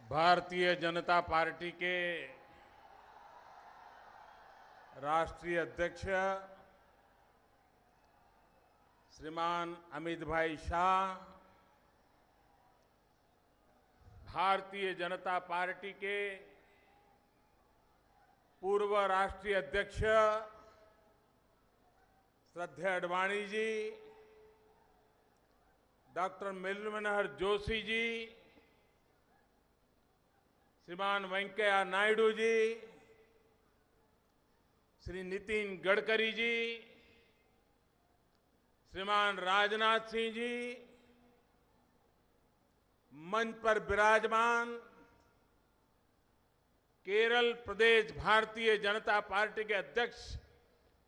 Bharatiya Janata party के राष्ट्रीय अध्यक्ष श्रीमान अमित भाई शाह, भारतीय जनता पार्टी के पूर्व राष्ट्रीय अध्यक्ष श्रद्धेय आडवाणी जी, डॉक्टर मुरली मनोहर जोशी जी, श्रीमान वेंकैया नायडू जी, श्री नितिन गडकरी जी, श्रीमान राजनाथ सिंह जी, मंच पर विराजमान केरल प्रदेश भारतीय जनता पार्टी के अध्यक्ष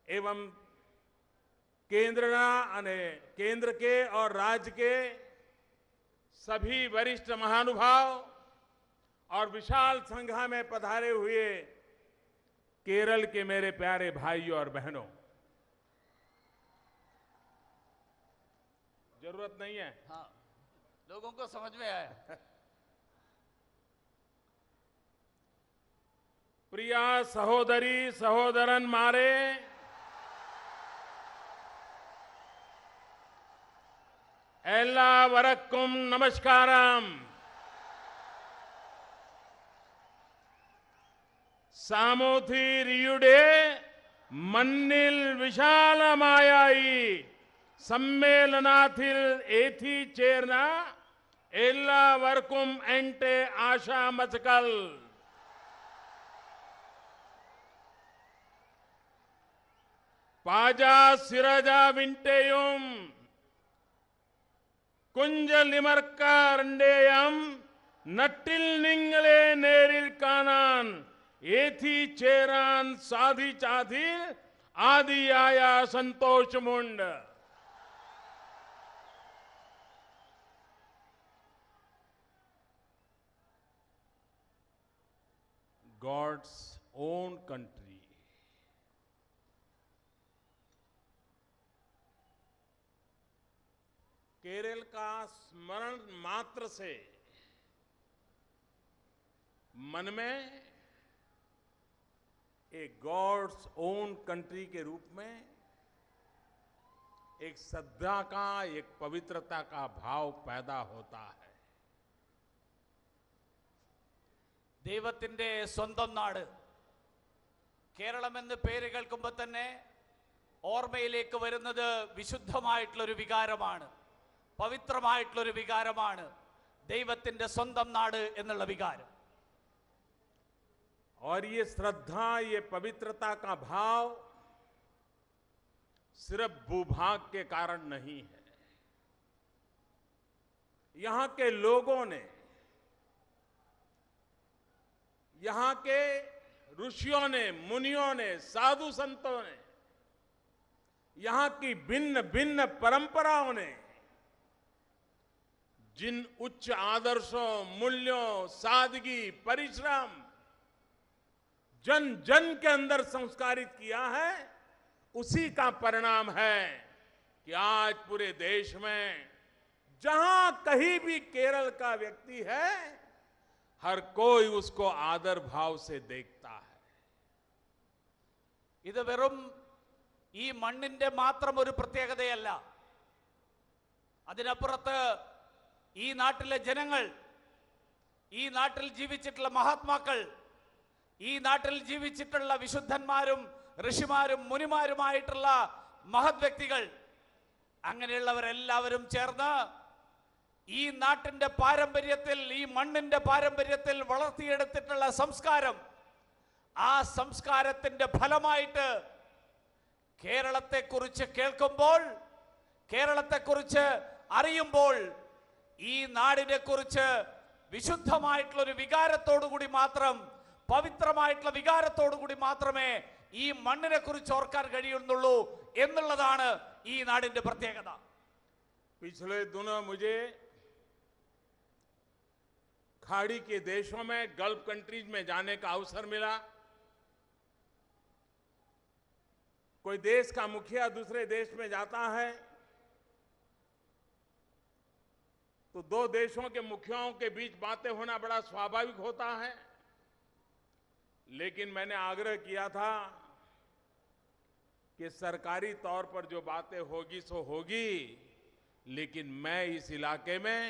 एवं केंद्र के और राज्य के सभी वरिष्ठ महानुभाव और विशाल संख्या में पधारे हुए केरल के मेरे प्यारे भाइयों और बहनों, जरूरत नहीं है। हाँ, लोगों को समझ में आया। प्रिया सहोदरी सहोदरन मारे, एल्लावरक्कुम नमस्कारम। सामोथिरियुडे मन्निल विशालमायाई सम्मेलनाथिल एथी चेरना एल्लावरकुम एंटे आशा मचकल। पाजा सिराजा विंटेयुम कुंज लिमर्कारंडेयम नट्टिल निंगले नेरिल कानान एथी चेरान साधी चाधिल आदि आया संतोष मुंड। God's own country. केरल का स्मरण मात्र से मन में एक गॉड्स ओन कंट्री के रूप में एक श्रद्धा का, एक पवित्रता का भाव पैदा होता है। ദൈവത്തിന്റെ സ്വന്തം നാട് കേരളം എന്ന് പേര് കേൾക്കുമ്പോൾ തന്നെ ഓർമ്മയിലേക്ക് വരുന്നത് വിശുദ്ധമായിട്ടുള്ള ഒരു വികാരമാണ്, പവിത്രമായിട്ടുള്ള ഒരു വികാരമാണ് ദൈവത്തിന്റെ സ്വന്തം നാട് എന്നുള്ള വികാരം। और ये श्रद्धा, ये पवित्रता का भाव सिर्फ भूभाग के कारण नहीं है। यहां के लोगों ने, यहां के ऋषियों ने, मुनियों ने, साधु संतों ने, यहां की भिन्न भिन्न परंपराओं ने जिन उच्च आदर्शों, मूल्यों, सादगी, परिश्रम जन जन के अंदर संस्कारित किया है, उसी का परिणाम है कि आज पूरे देश में जहां कहीं भी केरल का व्यक्ति है, हर कोई उसको आदर भाव से देखता है। ഇത് വെറും ഈ മണ്ണിന്റെ മാത്രം ഒരു പ്രത്യേകതയല്ല, അതിനപ്പുറത്ത് ഈ നാട്ടിലെ ജനങ്ങൾ, ഈ നാട്ടിൽ ജീവിച്ചിട്ടുള്ള മഹാത്മാക്കൾ, ഈ നാട്ടിൽ ജീവിച്ചിട്ടുള്ള വിശുദ്ധന്മാരും ഋഷിമാരും മുനിമാരുമായിട്ടുള്ള മഹത് വ്യക്തികൾ, അങ്ങനെയുള്ളവരെല്ലാവരും ചേർന്ന് ഈ നാട്ടിന്റെ പാരമ്പര്യത്തിൽ, ഈ മണ്ണിന്റെ പാരമ്പര്യത്തിൽ വളർത്തിയെടുത്തിട്ടുള്ള സംസ്കാരം, ആ സംസ്കാരത്തിന്റെ ഫലമായിട്ട് കേരളത്തെക്കുറിച്ച് കേൾക്കുമ്പോൾ, കേരളത്തെക്കുറിച്ച് അറിയുമ്പോൾ ഈ നാടിനെ കുറിച്ച് വിശുദ്ധമായിട്ടുള്ള ഒരു വികാരത്തോടു കൂടി മാത്രം, പവിത്രമായിട്ടുള്ള വികാരത്തോടു കൂടി മാത്രമേ ഈ മണ്ണിനെ കുറിച്ച് ഓർക്കാൻ കഴിയുന്നുള്ളൂ എന്നുള്ളതാണ് ഈ നാടിന്റെ പ്രത്യേകത। पिछले दिनों मुझे खाड़ी के देशों में, गल्फ कंट्रीज में जाने का अवसर मिला। कोई देश का मुखिया दूसरे देश में जाता है तो दो देशों के मुखियाओं के बीच बातें होना बड़ा स्वाभाविक होता है। लेकिन मैंने आग्रह किया था कि सरकारी तौर पर जो बातें होगी सो होगी, लेकिन मैं इस इलाके में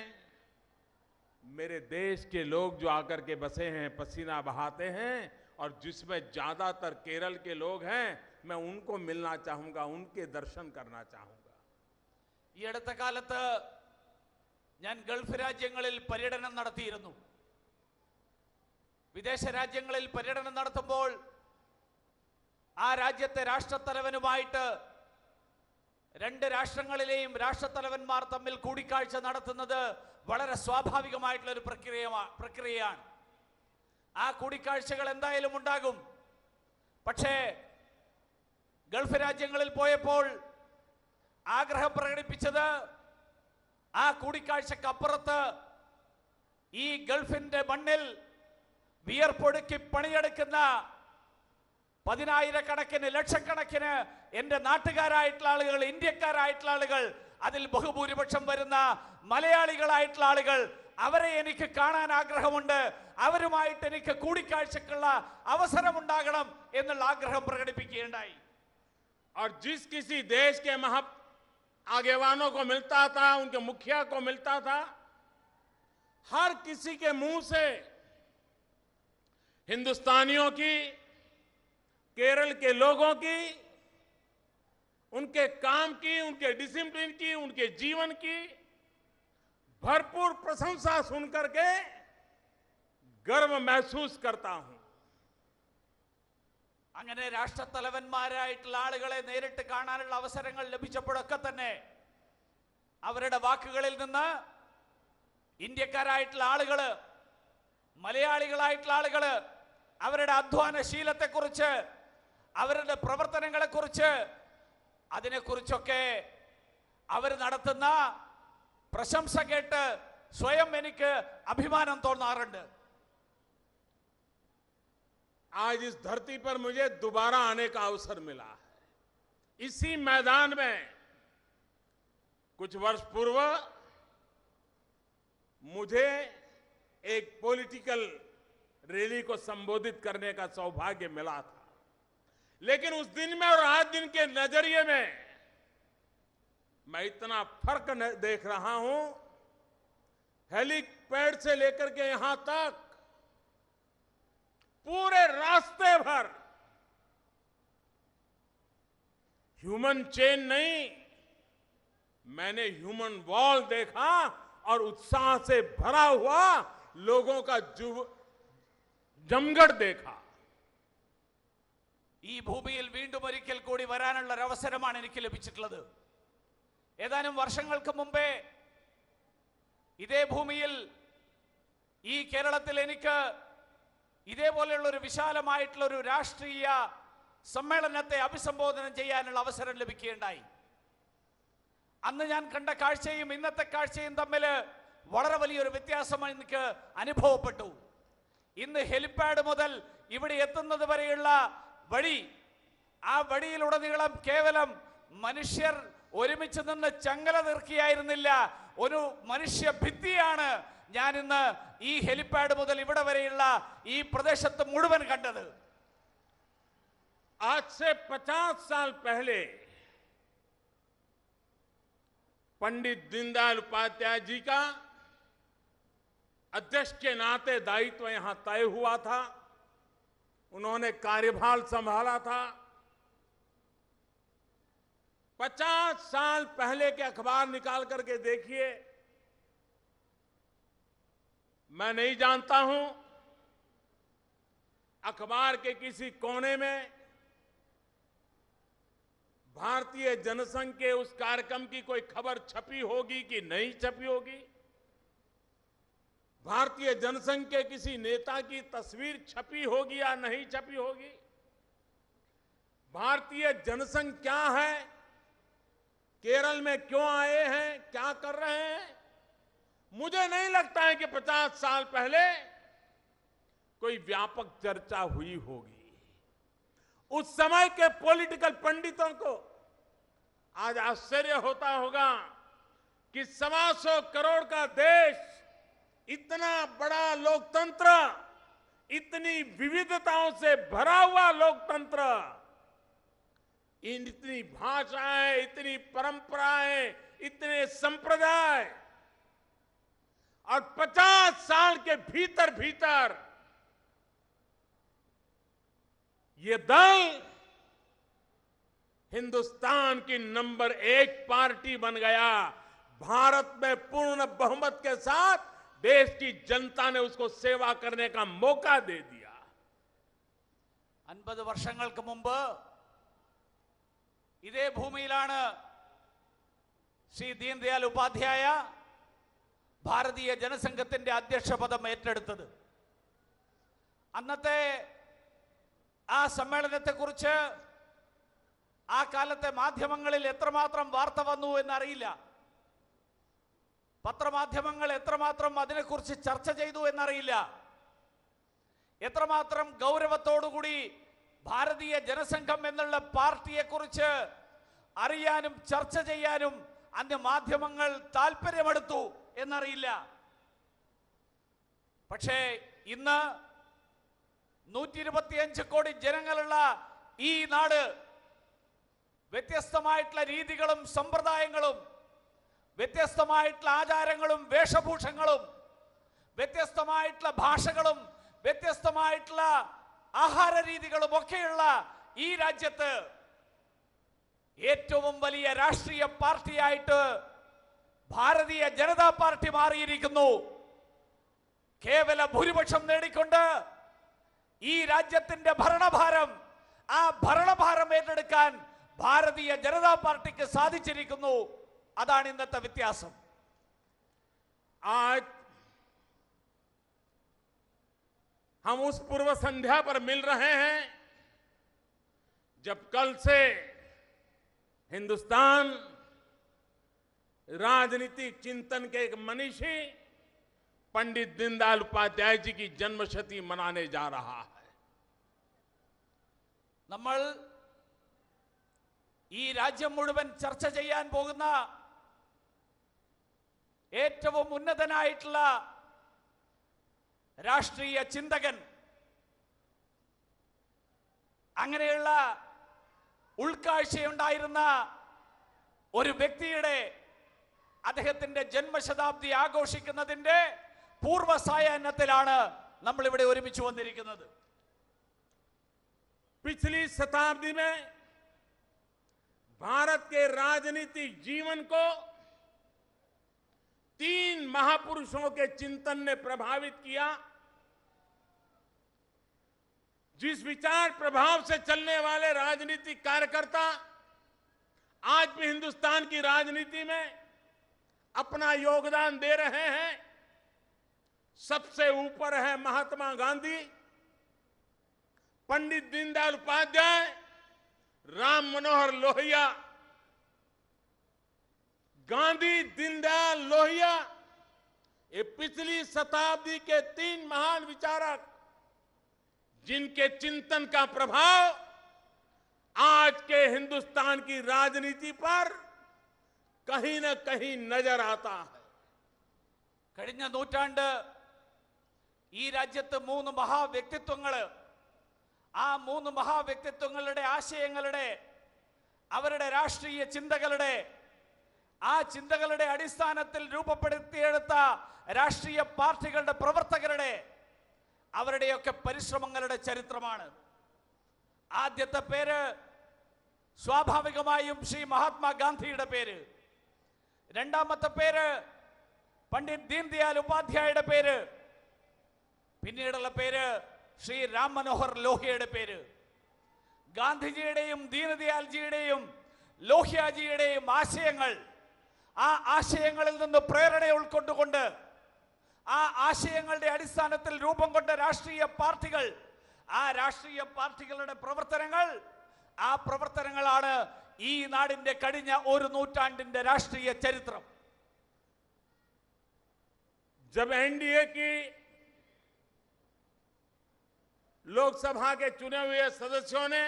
मेरे देश के लोग जो आकर के बसे हैं, पसीना बहाते हैं, और जिसमें ज्यादातर केरल के लोग हैं, मैं उनको मिलना चाहूंगा, उनके दर्शन करना चाहूंगा। ഈ അടുത്ത കാലത്ത് ഞാൻ ഗൾഫ് രാജ്യങ്ങളിൽ പര്യടനം നടത്തിയിരുന്നു. വിദേശ രാജ്യങ്ങളിൽ പര്യടനം നടത്തുമ്പോൾ ആ രാജ്യത്തെ രാഷ്ട്രത്തലവനുമായിട്ട് രണ്ട് രാഷ്ട്രങ്ങളിലെയും രാഷ്ട്രത്തലവന്മാർ തമ്മിൽ കൂടിക്കാഴ്ച നടത്തുന്നത് വളരെ സ്വാഭാവികമായിട്ടുള്ള ഒരു പ്രക്രിയയാണ്. ആ കൂടിക്കാഴ്ചകൾ എന്തായാലും ഉണ്ടാകും. പക്ഷേ ഗൾഫ് രാജ്യങ്ങളിൽ പോയപ്പോൾ ആഗ്രഹം പ്രകടിപ്പിച്ചത് ആ കൂടിക്കാഴ്ചക്കപ്പുറത്ത് ഈ ഗൾഫിന്റെ മണ്ണിൽ വിയർപ്പൊടുക്കി പണിയെടുക്കുന്ന പതിനായിരക്കണക്കിന് ലക്ഷക്കണക്കിന് എൻ്റെ നാട്ടുകാരായിട്ടുള്ള ആളുകൾ, ഇന്ത്യക്കാരായിട്ടുള്ള ആളുകൾ, അതിൽ ബഹുഭൂരിപക്ഷം വരുന്ന മലയാളികളായിട്ടുള്ള ആളുകൾ, അവരെ എനിക്ക് കാണാൻ ആഗ്രഹമുണ്ട്. അവരുമായിട്ട് എനിക്ക് കൂടിക്കാഴ്ചക്കുള്ള അവസരമുണ്ടാകണം എന്നുള്ള ആഗ്രഹം പ്രകടിപ്പിക്കുകയുണ്ടായി. और जिस किसी देश के आगेवानों को मिलता था, उनके मुखिया को मिलता था, हर किसी के मुंह से हिंदुस्तानियों की, केरल के लोगों की, उनके काम की, उनके डिसिप्लिन की, उनके जीवन की भरपूर प्रशंसा सुनकर के गर्व महसूस करता हूं. അങ്ങനെ രാഷ്ട്രത്തലവന്മാരായിട്ടുള്ള ആളുകളെ നേരിട്ട് കാണാനുള്ള അവസരങ്ങൾ ലഭിച്ചപ്പോഴൊക്കെ തന്നെ അവരുടെ വാക്കുകളിൽ നിന്ന് ഇന്ത്യക്കാരായിട്ടുള്ള ആളുകള്, മലയാളികളായിട്ടുള്ള ആളുകള് അവരുടെ അധ്വാനശീലത്തെക്കുറിച്ച്, അവരുടെ പ്രവർത്തനങ്ങളെക്കുറിച്ച്, അതിനെക്കുറിച്ചൊക്കെ അവർ നടത്തുന്ന പ്രശംസ കേട്ട് സ്വയം എനിക്ക് അഭിമാനം തോന്നാറുണ്ട്. आज इस धरती पर मुझे दोबारा आने का अवसर मिला है. इसी मैदान में कुछ वर्ष पूर्व मुझे एक पॉलिटिकल रैली को संबोधित करने का सौभाग्य मिला था. लेकिन उस दिन में और आज दिन के नजरिए में मैं इतना फर्क देख रहा हूं. हेलीपैड से लेकर के यहां तक पूरे रास्ते भर ह्यूमन चेन नहीं, मैंने ह्यूमन वॉल देखा और उत्साह से भरा हुआ लोगों का जमघट देखा. ഈ ഭൂമിയിൽ വീണ്ടും ഒരിക്കൽ കൂടി വരാനുള്ള ഒരു അവസരമാണ് എനിക്ക് ലഭിച്ചിട്ടുള്ളത്. ഏതാനും വർഷങ്ങൾക്ക് മുമ്പേ ഇതേ ഭൂമിയിൽ, ഈ കേരളത്തിൽ എനിക്ക് ഇതേപോലെയുള്ള ഒരു വിശാലമായിട്ടുള്ള ഒരു രാഷ്ട്രീയ സമ്മേളനത്തെ അഭിസംബോധന ചെയ്യാനുള്ള അവസരം ലഭിക്കുകയുണ്ടായി. അന്ന് ഞാൻ കണ്ട കാഴ്ചയും ഇന്നത്തെ കാഴ്ചയും തമ്മിൽ വളരെ വലിയൊരു വ്യത്യാസം എനിക്ക് അനുഭവപ്പെട്ടു. ഇന്ന് ഹെലിപാഡ് മുതൽ ഇവിടെ എത്തുന്നത് വരെയുള്ള വഴി, ആ വഴിയിലുടനീളം കേവലം മനുഷ്യർ ഒരുമിച്ച് നിന്ന് ചങ്ങല തീർക്കുകയായിരുന്നില്ല, ഒരു മനുഷ്യ ഭിത്തിയാണ് ഞാൻ ഇന്ന് ഈ ഹെലിപാഡ് മുതൽ ഇവിടെ വരെയുള്ള ഈ പ്രദേശത്ത് മുഴുവൻ കണ്ടത്. आज से 50 साल पहले पंडित दीनदयाल उपाध्याय जी का अध्यक्ष के नाते दायित्व यहां तय हुआ था. उन्होंने कार्यभार संभाला था. 50 साल पहले के अखबार निकाल करके देखिए. मैं नहीं जानता हूं अखबार के किसी कोने में भारतीय जनसंघ के उस कार्यक्रम की कोई खबर छपी होगी कि नहीं छपी होगी. भारतीय जनसंघ के किसी नेता की तस्वीर छपी होगी या नहीं छपी होगी. भारतीय जनसंघ क्या है, केरल में क्यों आए हैं, क्या कर रहे हैं, मुझे नहीं लगता है कि 50 साल पहले कोई व्यापक चर्चा हुई होगी. उस समय के पॉलिटिकल पंडितों को आज आश्चर्य होता होगा कि 125 करोड़ का देश, इतना बड़ा लोकतंत्र, इतनी विविधताओं से भरा हुआ लोकतंत्र, इतनी भाषाएं, इतनी परंपराएं, इतने संप्रदाय, और 50 साल के भीतर भीतर ये दल हिंदुस्तान की नंबर 1 पार्टी बन गया। भारत में पूर्ण बहुमत के साथ देश की जनता ने उसको सेवा करने का मौका दे दिया। 50 വർഷങ്ങൾക്ക് മുമ്പ് ഇതേ ഭൂമിയിലാണ് ശ്രീ ദീൻദയാൽ ഉപാധ്യായ ഭാരതീയ ജനസംഘത്തിന്റെ അധ്യക്ഷ പദം ഏറ്റെടുത്തത്. അന്നത്തെ ആ സമ്മേളനത്തെക്കുറിച്ച് ആ കാലത്തെ മാധ്യമങ്ങളിൽ എത്രമാത്രം വാർത്ത വന്നു എന്നറിയില്ല. പത്രമാധ്യമങ്ങൾ എത്രമാത്രം അതിനെക്കുറിച്ച് ചർച്ച ചെയ്തു എന്നറിയില്ല. എത്രമാത്രം ഗൗരവത്തോടുകൂടി ഭാരതീയ ജനസംഘം എന്നുള്ള പാർട്ടിയെക്കുറിച്ച് അറിയാനും ചർച്ച ചെയ്യാനും അന്ന് മാധ്യമങ്ങൾ താല്പര്യമെടുത്തു എന്നറിയില്ല. പക്ഷേ ഇന്ന് 125 കോടി ജനങ്ങളുള്ള ഈ നാട് വ്യത്യസ്തമായിട്ടുള്ള രീതികളും സമ്പ്രദായങ്ങളും, വ്യത്യസ്തമായിട്ടുള്ള ആചാരങ്ങളും വേഷഭൂഷങ്ങളും, വ്യത്യസ്തമായിട്ടുള്ള ഭാഷകളും, വ്യത്യസ്തമായിട്ടുള്ള ആഹാര രീതികളും ഒക്കെയുള്ള ഈ രാജ്യത്ത് ഏറ്റവും വലിയ രാഷ്ട്രീയ പാർട്ടിയായിട്ട് ഭാരതീയ ജനതാ പാർട്ടി മാറിയിരിക്കുന്നു. കേവല ഭൂരിപക്ഷം നേടിക്കൊണ്ട് ഈ രാജ്യത്തിന്റെ ഭരണഭാരം, ആ ഭരണഭാരം ഏറ്റെടുക്കാൻ ഭാരതീയ ജനതാ പാർട്ടിക്ക് സാധിച്ചിരിക്കുന്നു. അതാണ് ഇന്നത്തെ വ്യത്യാസം. आज हम उस पूर्व संध्या पर मिल रहे हैं जब कल से हिंदुस्तान राजनीतिक चिंतन के एक मनीषी पंडित दीनदयाल उपाध्याय जी की जन्मशती मनाने जा रहा है. നമ്മൾ ഈ രാജ്യം മുഴുവൻ ചർച്ച ചെയ്യാൻ പോകുന്ന ഏറ്റവും ഉന്നതനായിട്ടുള്ള രാഷ്ട്രീയ ചിന്തകൻ, അങ്ങനെയുള്ള ഉൾക്കാഴ്ചയുണ്ടായിരുന്ന ഒരു വ്യക്തിയുടെ അദ്ദേഹത്തിന്റെ ജന്മശതാബ്ദി ആഘോഷിക്കുന്നതിന്റെ പൂർവ്വസായാഹ്നത്തിലാണ് നമ്മൾ ഇവിടെ ഒരുമിച്ച് വന്നിരിക്കുന്നത്. पिछली शताब्दी में भारत के राजनीतिक जीवन को 3 महापुरुषों के चिंतन ने प्रभावित किया. जिस विचार प्रभाव से चलने वाले राजनीतिक कार्यकर्ता आज भी हिंदुस्तान की राजनीति में अपना योगदान दे रहे हैं, सबसे ऊपर है महात्मा गांधी, पंडित दीनदयाल उपाध्याय, राम मनोहर लोहिया. गांधी, दीनदयाल, लोहिया, ये पिछली शताब्दी के 3 महान विचारक जिनके चिंतन का प्रभाव आज के हिंदुस्तान की राजनीति पर कहीं न कहीं नजर आता है. കഴിഞ്ഞ നൂറ്റാണ്ട് ഈ രാജ്യത്ത് 3 മഹാവ്യക്തിത്വങ്ങൾ, ആ 3 മഹാവ്യക്തിത്വങ്ങളുടെ ആശയങ്ങളുടെ, അവരുടെ രാഷ്ട്രീയ ചിന്തകളുടെ, ആ ചിന്തകളുടെ അടിസ്ഥാനത്തിൽ രൂപപ്പെടുത്തിയെടുത്ത രാഷ്ട്രീയ പാർട്ടികളുടെ പ്രവർത്തകരുടെ, അവരുടെയൊക്കെ പരിശ്രമങ്ങളുടെ ചരിത്രമാണ്. ആദ്യത്തെ പേര് സ്വാഭാവികമായും ശ്രീ മഹാത്മാഗാന്ധിയുടെ പേര്, രണ്ടാമത്തെ പേര് പണ്ഡിറ്റ് ദീൻദയാൽ ഉപാധ്യായയുടെ പേര്, പിന്നീടുള്ള പേര് ശ്രീ രാം മനോഹർ ലോഹ്യയുടെ പേര്. ഗാന്ധിജിയുടെയും ദീനദയാൽജിയുടെയും ലോഹ്യാജിയുടെയും ആശയങ്ങൾ, ആ ആശയങ്ങളിൽ നിന്ന് പ്രേരണ ഉൾക്കൊണ്ടുകൊണ്ട് ആ ആശയങ്ങളുടെ അടിസ്ഥാനത്തിൽ രൂപം കൊണ്ട രാഷ്ട്രീയ പാർട്ടികൾ, ആ രാഷ്ട്രീയ പാർട്ടികളുടെ പ്രവർത്തനങ്ങൾ, ആ പ്രവർത്തനങ്ങളാണ് ഈ നാടിന്റെ കഴിഞ്ഞ ഒരു നൂറ്റാണ്ടിന്റെ രാഷ്ട്രീയ ചരിത്രം. जब एनडीए की लोकसभा के चुने हुए सदस्यों ने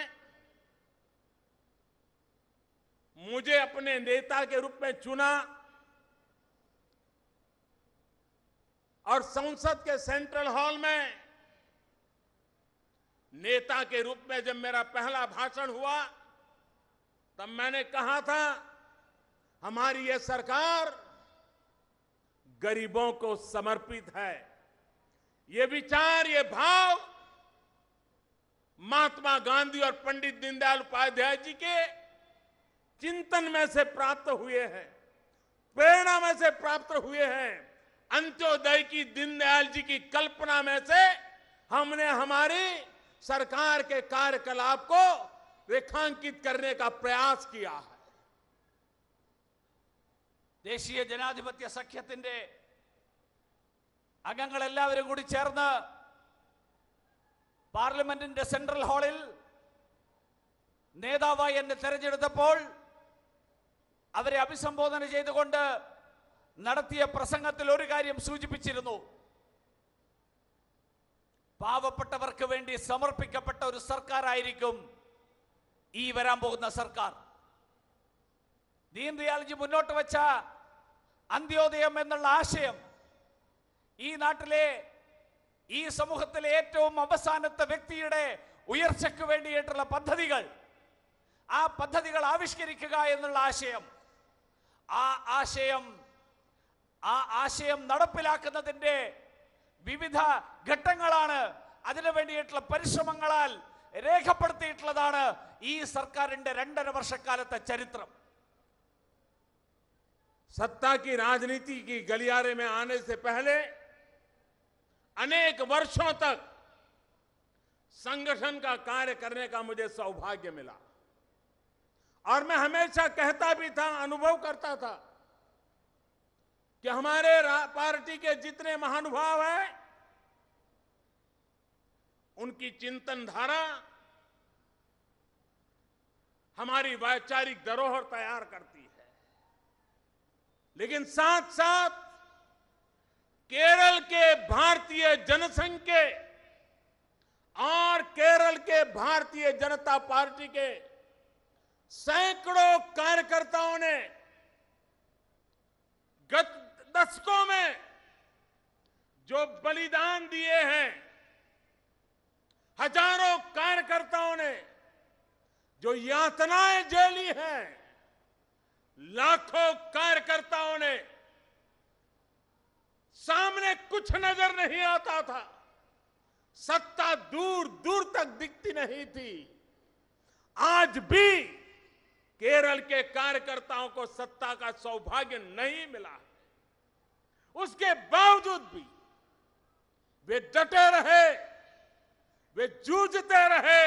मुझे अपने नेता के रूप में चुना, और संसद के सेंट्रल हॉल में नेता के रूप में जब मेरा पहला भाषण हुआ तब मैंने कहा था, हमारी यह सरकार गरीबों को समर्पित है। ये विचार, ये भाव महात्मा गांधी और पंडित दीनदयाल उपाध्याय जी के चिंतन में से प्राप्त हुए हैं, प्रेरणा में से प्राप्त हुए हैं। अंत्योदय की दीनदयाल जी की कल्पना में से हमने हमारी सरकार के कार्यकलाप को रेखांकित करने का प्रयास किया है। ദേശീയ ജനാധിപത്യ സഖ്യത്തിന്റെ അംഗങ്ങൾ എല്ലാവരും കൂടി ചേർന്ന് പാർലമെന്റിന്റെ സെൻട്രൽ ഹാളിൽ നേതാവായി എന്നെ തെരഞ്ഞെടുത്തപ്പോൾ അവരെ അഭിസംബോധന ചെയ്തുകൊണ്ട് നടത്തിയ പ്രസംഗത്തിൽ ഒരു കാര്യം സൂചിപ്പിച്ചിരുന്നു. പാവപ്പെട്ടവർക്ക് വേണ്ടി സമർപ്പിക്കപ്പെട്ട ഒരു സർക്കാരായിരിക്കും ഈ വരാൻ പോകുന്ന സർക്കാർ. ദീൻദയാൽജി മുന്നോട്ട് വെച്ച അന്ത്യോദയം എന്നുള്ള ആശയം ഈ നാട്ടിലെ, ഈ സമൂഹത്തിലെ ഏറ്റവും അവസാനത്തെ വ്യക്തിയുടെ ഉയർച്ചയ്ക്ക് വേണ്ടിയിട്ടുള്ള പദ്ധതികൾ, ആ പദ്ധതികൾ ആവിഷ്കരിക്കുക എന്നുള്ള ആശയം, ആ ആശയം നടപ്പിലാക്കുന്നതിന്റെ വിവിധ ഘട്ടങ്ങളാണ്, അതിനു വേണ്ടിയിട്ടുള്ള പരിശ്രമങ്ങളാൽ രേഖപ്പെടുത്തിയിട്ടുള്ളതാണ് ഈ സർക്കാരിന്റെ 2.5 വർഷക്കാലത്തെ ചരിത്രം. सत्ता की राजनीति की गलियारे में आने से पहले अनेक वर्षों तक संगठन का कार्य करने का मुझे सौभाग्य मिला और मैं हमेशा कहता भी था, अनुभव करता था कि हमारे पार्टी के जितने महानुभाव हैं उनकी चिंतन धारा हमारी वैचारिक धरोहर तैयार करती है। लेकिन साथ साथ केरल के भारतीय जनसंघ के और केरल के भारतीय जनता पार्टी के सैकड़ों कार्यकर्ताओं ने गत दशकों में जो बलिदान दिए हैं, हजारों कार्यकर्ताओं ने जो यातनाएं झेली हैं, लाखों कार्यकर्ताओं ने, सामने कुछ नजर नहीं आता था, सत्ता दूर दूर तक दिखती नहीं थी। आज भी केरल के कार्यकर्ताओं को सत्ता का सौभाग्य नहीं मिला है, उसके बावजूद भी वे डटे रहे, वे जूझते रहे,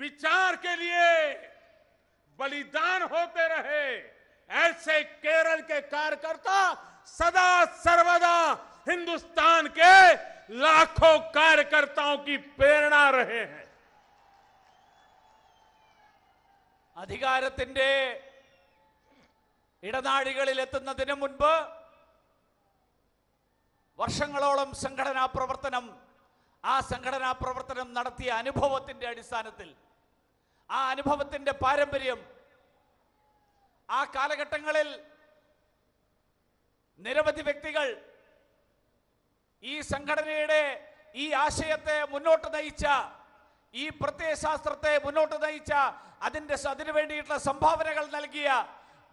विचार के लिए बलिदान होते रहे। ऐसे केरल के कार्यकर्ता सदा सर्वदा हिंदुस्तान के लाखों कार्यकर्ताओं की प्रेरणा रहे हैं। അധികാരത്തിന്റെ ഇടനാഴികളിൽ എത്തുന്നതിന് മുൻപ് വർഷങ്ങളോളം സംഘടനാ പ്രവർത്തനം നടത്തിയ അനുഭവത്തിന്റെ അടിസ്ഥാനത്തിൽ, ആ അനുഭവത്തിന്റെ പാരമ്പര്യം, ആ കാലഘട്ടങ്ങളിൽ നിരവധി വ്യക്തികൾ ഈ സംഘടനയുടെ ഈ ആശയത്തെ മുന്നോട്ട് നയിച്ച, ഈ പ്രത്യയശാസ്ത്രത്തെ മുന്നോട്ട് നയിച്ച, അതിനു വേണ്ടിയിട്ടുള്ള സംഭാവനകൾ നൽകിയ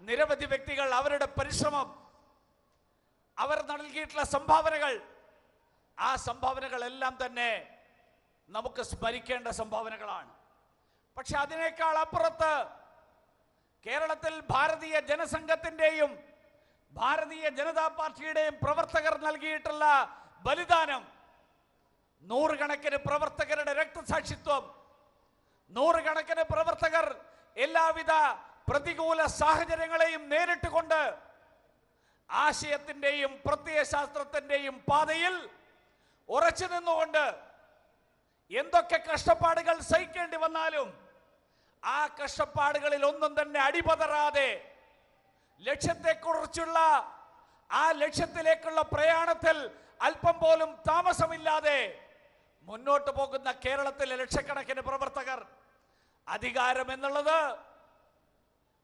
നിരവധി വ്യക്തികൾ, അവരുടെ പരിശ്രമം, അവർ നൽകിയിട്ടുള്ള സംഭാവനകൾ, ആ സംഭാവനകളെല്ലാം തന്നെ നമുക്ക് സ്മരിക്കേണ്ട സംഭാവനകളാണ്. പക്ഷെ അതിനേക്കാൾ അപ്പുറത്ത് കേരളത്തിൽ ഭാരതീയ ജനസംഘത്തിന്റെയും ഭാരതീയ ജനതാ പാർട്ടിയുടെയും പ്രവർത്തകർ നൽകിയിട്ടുള്ള ബലിദാനം, നൂറുകണക്കിന് പ്രവർത്തകരുടെ രക്തസാക്ഷിത്വം, നൂറുകണക്കിന് പ്രവർത്തകർ എല്ലാവിധ പ്രതികൂല സാഹചര്യങ്ങളെയും നേരിട്ടുകൊണ്ട് ആശയത്തിന്റെയും പ്രത്യയശാസ്ത്രത്തിന്റെയും പാതയിൽ ഉറച്ചു നിന്നുകൊണ്ട് എന്തൊക്കെ കഷ്ടപ്പാടുകൾ സഹിക്കേണ്ടി വന്നാലും ആ കഷ്ടപ്പാടുകളിൽ ഒന്നും തന്നെ അടിപതറാതെ ലക്ഷ്യത്തെക്കുറിച്ചുള്ള, ആ ലക്ഷ്യത്തിലേക്കുള്ള പ്രയാണത്തിൽ അല്പം പോലും താമസമില്ലാതെ മുന്നോട്ട് പോകുന്ന കേരളത്തിലെ ലക്ഷക്കണക്കിന് പ്രവർത്തകർ, അധികാരം എന്നുള്ളത്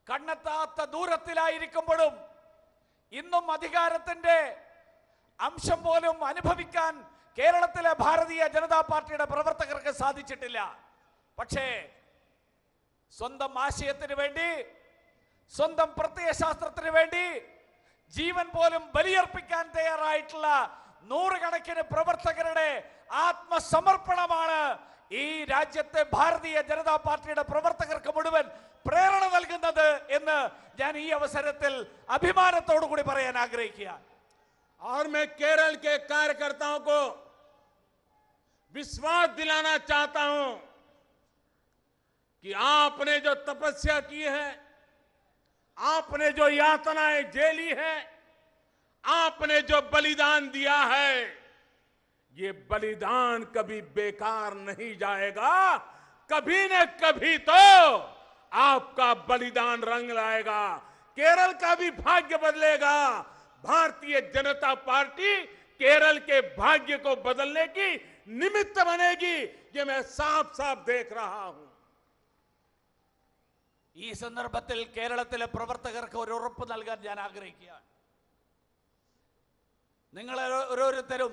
കണ്ണെത്താത്ത ദൂരത്തിലായിരിക്കുമ്പോഴും ഇന്നും അധികാരത്തിന്റെ അംശം പോലും അനുഭവിക്കാൻ കേരളത്തിലെ ഭാരതീയ ജനതാ പാർട്ടിയുടെ പ്രവർത്തകർക്ക് സാധിച്ചിട്ടില്ല. പക്ഷേ സ്വന്തം ആശയത്തിന് വേണ്ടി, സ്വന്തം പ്രത്യയശാസ്ത്രത്തിന് വേണ്ടി ജീവൻ പോലും ബലിയർപ്പിക്കാൻ തയ്യാറായിട്ടുള്ള നൂറുകണക്കിന് പ്രവർത്തകരുടെ ആത്മസമർപ്പണമാണ് ഈ രാജ്യത്തെ ഭാരതീയ ജനതാ പാർട്ടിയുടെ പ്രവർത്തകർക്ക് മുഴുവൻ പ്രേരണ നൽകുന്നത് എന്ന് ഞാൻ ഈ അവസരത്തിൽ അഭിമാനത്തോടു കൂടി പറയാൻ ആഗ്രഹിക്കുകയാണ്. और मैं केरल के कार्यकर्ताओं को विश्वास दिलाना चाहता हूं कि आपने जो तपस्या की है, आपने जो यातनाएं झेली है, आपने जो बलिदान दिया है, ये बलिदान कभी बेकार नहीं जाएगा. कभी न कभी तो आपका बलिदान रंग लाएगा, केरल का भी भाग्य बदलेगा. भारतीय जनता पार्टी केरल के भाग्य को बदलने की निमित्त बनेगी, ये मैं साफ साफ देख रहा हूं. ഈ സന്ദർഭത്തിൽ കേരളത്തിലെ പ്രവർത്തകർക്ക് ഒരു ഉറപ്പ് നൽകാൻ ഞാൻ ആഗ്രഹിക്കുകയാണ്. നിങ്ങൾ ഓരോരുത്തരും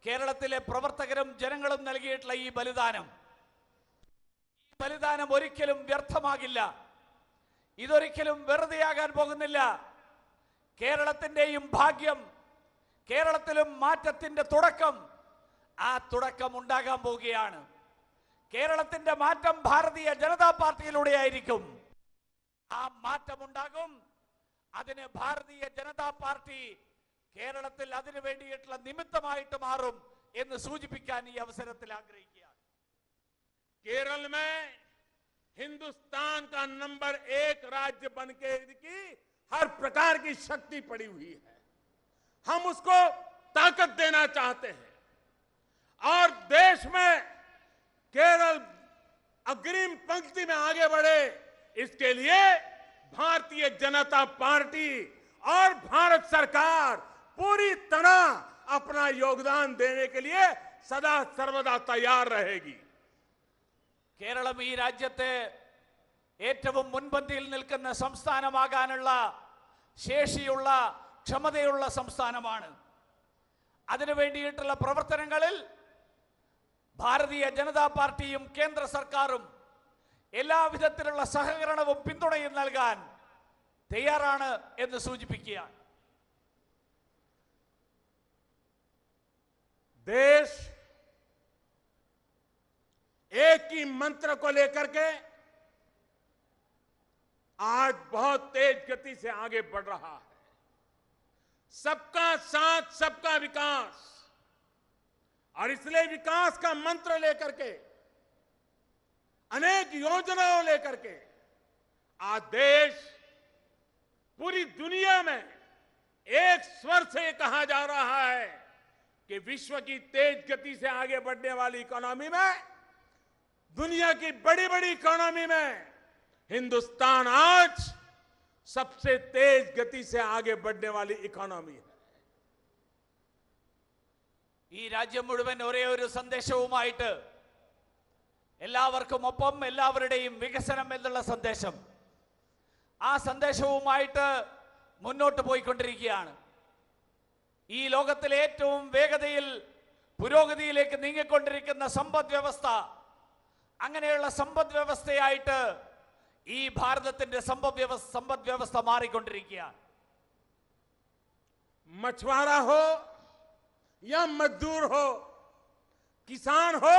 കേരളത്തിലെ പ്രവർത്തകരും ജനങ്ങളും നൽകിയിട്ടുള്ള ഈ ബലിദാനം ഒരിക്കലും വ്യർത്ഥമാകില്ല. ഇതൊരിക്കലും വെറുതെയാകാൻ പോകുന്നില്ല. കേരളത്തിന്റെയും ഭാഗ്യം, കേരളത്തിലും മാറ്റത്തിന്റെ തുടക്കം, ആ തുടക്കം ഉണ്ടാകാൻ പോവുകയാണ്. കേരളത്തിന്റെ മാറ്റം ഭാരതീയ ജനതാ പാർട്ടിയിലൂടെ ആയിരിക്കും. ആ മാറ്റം ഉണ്ടാകും. അതിന് ഭാരതീയ ജനതാ പാർട്ടി കേരളത്തിൽ അതിനു വേണ്ടിയിട്ടുള്ള നിമിത്തമായിട്ട് മാറും എന്ന് സൂചിപ്പിക്കാൻ ഈ അവസരത്തിൽ ആഗ്രഹിക്കുകയാണ്. केरल में हिंदुस्तान का नंबर 1 राज्य बनके की हर प्रकार की शक्ति पड़ी हुई है. हम उसको ताकत देना चाहते हैं और देश में केरल अग्रिम पंक्ति में आगे बढ़े, इसके लिए भारतीय जनता पार्टी और भारत सरकार पूरी तरह अपना योगदान देने के लिए सदा सर्वदा तैयार रहेगी. കേരളം ഈ രാജ്യത്തെ ഏറ്റവും മുൻപന്തിയിൽ നിൽക്കുന്ന സംസ്ഥാനമാകാനുള്ള ശേഷിയുള്ള, ക്ഷമതയുള്ള സംസ്ഥാനമാണ്. അതിനു വേണ്ടിയിട്ടുള്ള പ്രവർത്തനങ്ങളിൽ ഭാരതീയ ജനതാ പാർട്ടിയും കേന്ദ്ര സർക്കാരും എല്ലാവിധത്തിലുള്ള സഹകരണവും പിന്തുണയും നൽകാൻ തയ്യാറാണ് എന്ന് സൂചിപ്പിക്കുകയാണ്. देश एक ही मंत्र को लेकर के आज बहुत तेज गति से आगे बढ़ रहा है. सबका साथ, सबका विकास. और इसलिए विकास का मंत्र लेकर के, अनेक योजनाओं लेकर के आज देश पूरी दुनिया में एक स्वर से कहा जा रहा है कि विश्व की तेज गति से आगे बढ़ने वाली इकोनॉमी में, दुनिया की बड़ी बड़ी इकोनॉमी में हिंदुस्तान आज सबसे तेज गति से आगे बढ़ने वाली इकोनॉमी है. ഈ രാജ്യം മുഴുവൻ ഒരേ ഒരു സന്ദേശവുമായിട്ട്, എല്ലാവർക്കും ഒപ്പം എല്ലാവരുടെയും വികസനം എന്നുള്ള സന്ദേശം, ആ സന്ദേശവുമായിട്ട് മുന്നോട്ട് പോയിക്കൊണ്ടിരിക്കുകയാണ്. ഈ ലോകത്തിലെ ഏറ്റവും വേഗതയിൽ പുരോഗതിയിലേക്ക് നീങ്ങിക്കൊണ്ടിരിക്കുന്ന സമ്പദ് വ്യവസ്ഥ, അങ്ങനെയുള്ള സമ്പദ് വ്യവസ്ഥയായിട്ട് ഈ ഭാരതത്തിന്റെ സമ്പദ് വ്യവസ്ഥ മാറിക്കൊണ്ടിരിക്കുകയാണ്. मछुआरा हो या मजदूर हो, किसान हो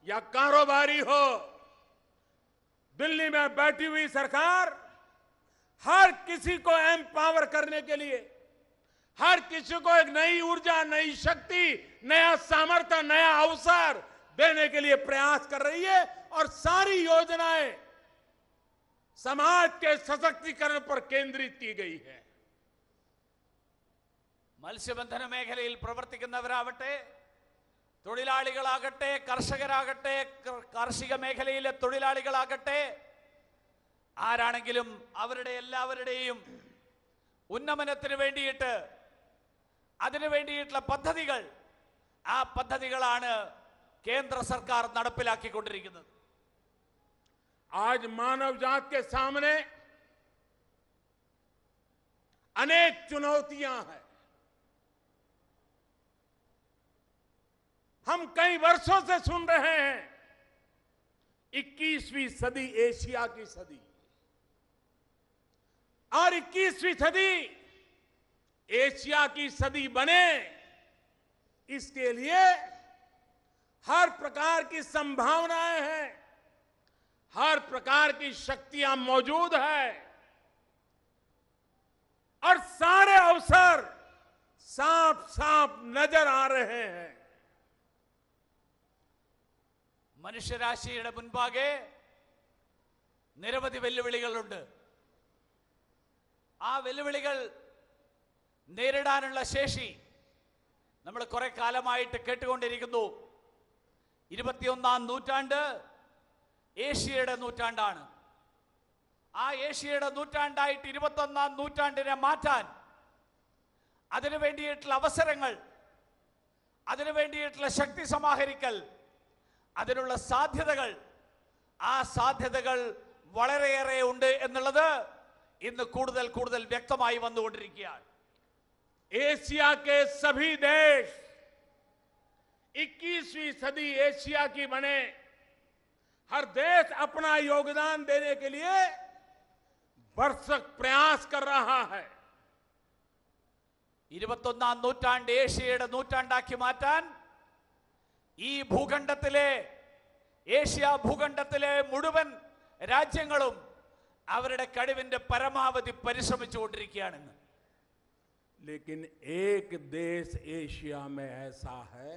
या कारोबारी हो, दिल्ली में बैठी हुई सरकार हर किसी को एम्पावर करने के लिए, हर किसी को एक नई ऊर्जा, नई शक्ति, नया सामर्थ्य, नया अवसर देने के लिए प्रयास कर रही है. और सारी योजनाएं समाज के सशक्तिकरण पर केंद्रित की गई है. മത്സ്യബന്ധന മേഖലയിൽ പ്രവർത്തിക്കുന്നവരാവട്ടെ, തൊഴിലാളികളാകട്ടെ, കർഷകരാകട്ടെ, കാർഷിക മേഖലയിലെ തൊഴിലാളികളാകട്ടെ, ആരാണെങ്കിലും അവരുടെ എല്ലാവരുടെയും ഉന്നമനത്തിന് വേണ്ടിയിട്ട്, അതിനു വേണ്ടിയിട്ടുള്ള പദ്ധതികൾ, ആ പദ്ധതികളാണ് കേന്ദ്ര സർക്കാർ നടപ്പിലാക്കിക്കൊണ്ടിരിക്കുന്നത്. आज मानव जात के सामने अनेक चुनौतियां हैं. हम कई वर्षों से सुन रहे हैं 21वीं सदी एशिया की सदी, और 21वीं सदी एशिया की सदी बने, इसके लिए हर प्रकार की संभावनाएं हैं, हर प्रकार की शक्तियां मौजूद है और सारे अवसर साफ साफ नजर आ रहे हैं। മനുഷ്യരാശിയുടെ മുൻപാകെ നിരവധി വെല്ലുവിളികളുണ്ട്. ആ വെല്ലുവിളികൾ നേരിടാനുള്ള ശേഷി നമ്മൾ കുറെ കാലമായിട്ട് കേട്ടുകൊണ്ടിരിക്കുന്നു. 21ാം നൂറ്റാണ്ട് ഏഷ്യയുടെ നൂറ്റാണ്ടാണ്. ആ ഏഷ്യയുടെ നൂറ്റാണ്ടായിട്ട് 21ാം നൂറ്റാണ്ടിനെ മാറ്റാൻ അതിനു വേണ്ടിയിട്ടുള്ള അവസരങ്ങൾ, അതിനു വേണ്ടിയിട്ടുള്ള ശക്തി സമാഹരിക്കൽ, അതിനുള്ള സാധ്യതകൾ, ആ സാധ്യതകൾ വളരെയേറെ ഉണ്ട് എന്നുള്ളത് ഇന്ന് കൂടുതൽ കൂടുതൽ വ്യക്തമായി വന്നുകൊണ്ടിരിക്കുകയാണ്. एशिया के सभी देश 21वीं सदी एशिया की बने, हर देश अपना योगदान देने के लिए भरसक प्रयास कर रहा है. 21ാം നൂറ്റാണ്ട് ഏഷ്യയുടെ നൂറ്റാണ്ടാക്കി മാറ്റാൻ ഈ ഭൂഖണ്ഡത്തിലെ, ഏഷ്യ ഭൂഖണ്ഡത്തിലെ മുഴുവൻ രാജ്യങ്ങളും അവരുടെ കഴിവിന്റെ പരമാവധി പരിശ്രമിച്ചുകൊണ്ടിരിക്കുകയാണെന്ന്. लेकिन एक देश एशिया में ऐसा है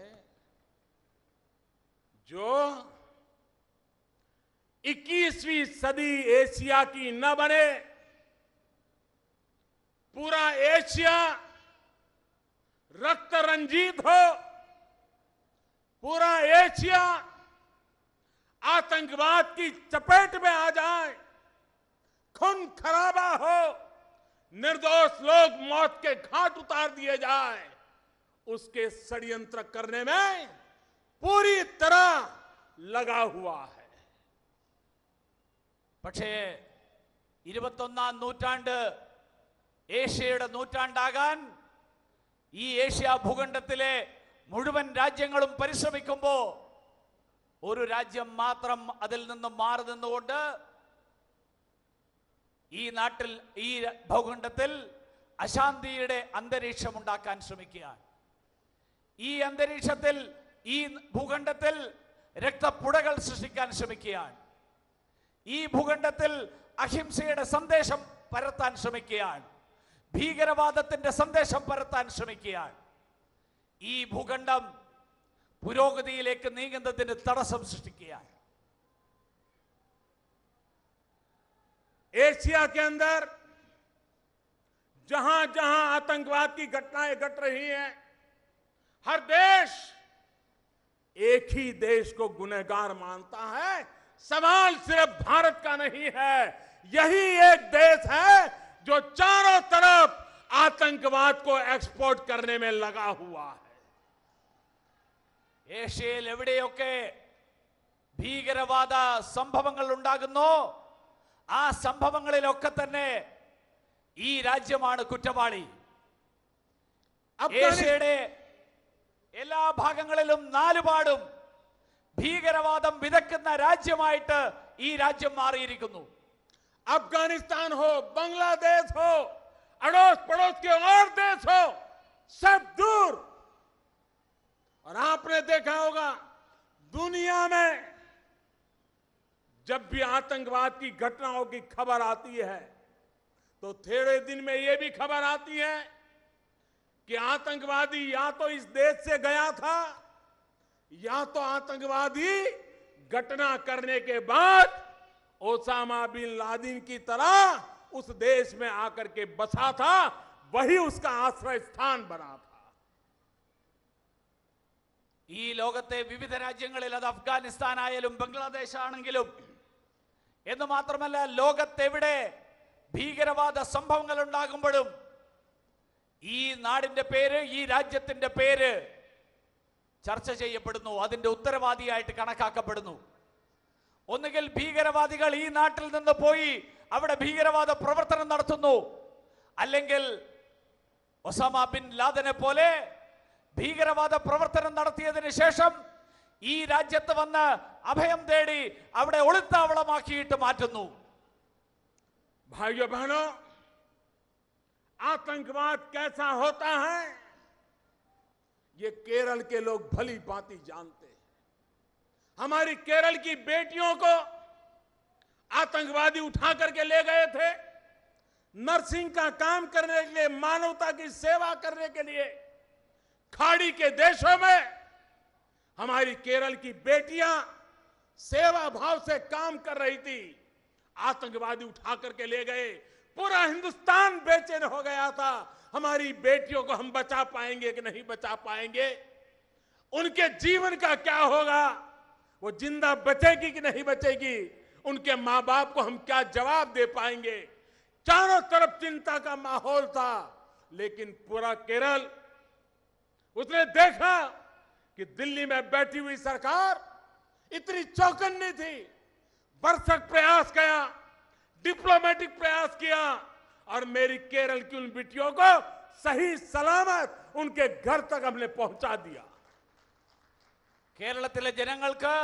जो 21वीं सदी एशिया की न बने, पूरा एशिया रक्त रंजित हो, पूरा एशिया आतंकवाद की चपेट में आ जाए, खून खराबा हो, निर्दोष लोग मौत के घाट उतार दिए जाए, उसके षड्यंत्र करने में पूरी तरह लगा हुआ है. പക്ഷേ 21ാം നൂറ്റാണ്ട് ഏഷ്യയുടെ നൂറ്റാണ്ടാകാൻ ഈ ഏഷ്യ ഭൂഖണ്ഡത്തിലെ മുഴുവൻ രാജ്യങ്ങളും പരിശ്രമിക്കുമ്പോൾ ഒരു രാജ്യം മാത്രം അതിൽ നിന്ന് മാറി നിന്നുകൊണ്ട് ഈ നാട്ടിൽ, ഈ ഭൂഖണ്ഡത്തിൽ അശാന്തിയുടെ അന്തരീക്ഷം ഉണ്ടാക്കാൻ ശ്രമിക്കുകയാണ്. ഈ അന്തരീക്ഷത്തിൽ, ഈ ഭൂഖണ്ഡത്തിൽ രക്തപ്പുഴകൾ സൃഷ്ടിക്കാൻ ശ്രമിക്കുകയാണ്. ഈ ഭൂഖണ്ഡത്തിൽ അഹിംസയുടെ സന്ദേശം പരത്താൻ ശ്രമിക്കുകയാണ്. ഭീകരവാദത്തിന്റെ സന്ദേശം പരത്താൻ ശ്രമിക്കുകയാണ്. ഈ ഭൂഖണ്ഡം പുരോഗതിയിലേക്ക് നീങ്ങുന്നതിന് തടസ്സം സൃഷ്ടിക്കുകയാണ്. एशिया के अंदर जहां जहां आतंकवाद की घटनाएं घट रही हैं, हर देश एक ही देश को गुनहगार मानता है. सवाल सिर्फ भारत का नहीं है, यही एक देश है जो चारों तरफ आतंकवाद को एक्सपोर्ट करने में लगा हुआ है. ഏഷ്യയിൽ എവിടെയൊക്കെ ഭീകരവാദ സംഭവങ്ങൾ ഉണ്ടാകുന്നു, ആ സംഭവങ്ങളിലൊക്കെ തന്നെ ഈ രാജ്യമാണ് കുറ്റവാളി. ഏഷ്യയുടെ എല്ലാ ഭാഗങ്ങളിലും നാലുപാടും ഭീകരവാദം വിതക്കുന്ന രാജ്യമായിട്ട് ഈ രാജ്യം മാറിയിരിക്കുന്നു. अफगानिस्तान हो, बांग्लादेश हो, अड़ोस पड़ोस के और देश हो, सब दूर. और आपने देखा होगा दुनिया में जब भी आतंकवाद की घटनाओं की खबर आती है तो थोड़े दिन में यह भी खबर आती है कि आतंकवादी या तो इस देश से गया था, या तो आतंकवादी घटना करने के बाद ओसामा बिन लादेन की तरह उस देश में आकर के बसा था, वही उसका आश्रय स्थान बना था. ഈ ലോകത്തെ വിവിധ രാജ്യങ്ങളിൽ, അത് അഫ്ഗാനിസ്ഥാൻ ആയാലും ബംഗ്ലാദേശ് ആണെങ്കിലും, എന്ന് മാത്രമല്ല ലോകത്തെവിടെ ഭീകരവാദ സംഭവങ്ങൾ ഉണ്ടാകുമ്പോഴും ഈ നാടിന്റെ പേര്, ഈ രാജ്യത്തിന്റെ പേര് ചർച്ച ചെയ്യപ്പെടുന്നു, അതിന്റെ ഉത്തരവാദിയായിട്ട് കണക്കാക്കപ്പെടുന്നു. ഒന്നുകിൽ ഭീകരവാദികൾ ഈ നാട്ടിൽ നിന്ന് പോയി അവിടെ ഭീകരവാദ പ്രവർത്തനം നടത്തുന്നു, അല്ലെങ്കിൽ ഒസാമ ബിൻ ലാദനെ പോലെ ഭീകരവാദ പ്രവർത്തനം നടത്തിയതിനു ശേഷം ഈ രാജ്യത്ത് വന്ന് അഭയം തേടി അവിടെ ഒളിത്താവളമാക്കിയിട്ട് മാറ്റുന്നു. भाइयों बहनों, आतंकवाद कैसा होता है ये केरल के लोग भली भांति जानते हैं। हमारी केरल की बेटियों को आतंकवादी उठा करके ले गए थे नर्सिंग का काम करने के लिए, मानवता की सेवा करने के लिए। खाड़ी के देशों में हमारी केरल की बेटियां सेवा भाव से काम कर रही थी, आतंकवादी उठा करके ले गए। पूरा हिंदुस्तान बेचैन हो गया था, हमारी बेटियों को हम बचा पाएंगे कि नहीं बचा पाएंगे, उनके जीवन का क्या होगा, वो जिंदा बचेगी कि नहीं बचेगी, उनके मां बाप को हम क्या जवाब दे पाएंगे। चारों तरफ चिंता का माहौल था। लेकिन पूरा केरल, उसने देखा कि दिल्ली में बैठी हुई सरकार इतनी चौकन्नी थी, भरसक प्रयास किया, डिप्लोमेटिक प्रयास किया और मेरी केरल की उन बेटियों को सही सलामत उनके घर तक हमने पहुंचा दिया. കേരളത്തിലെ ജനങ്ങൾക്ക്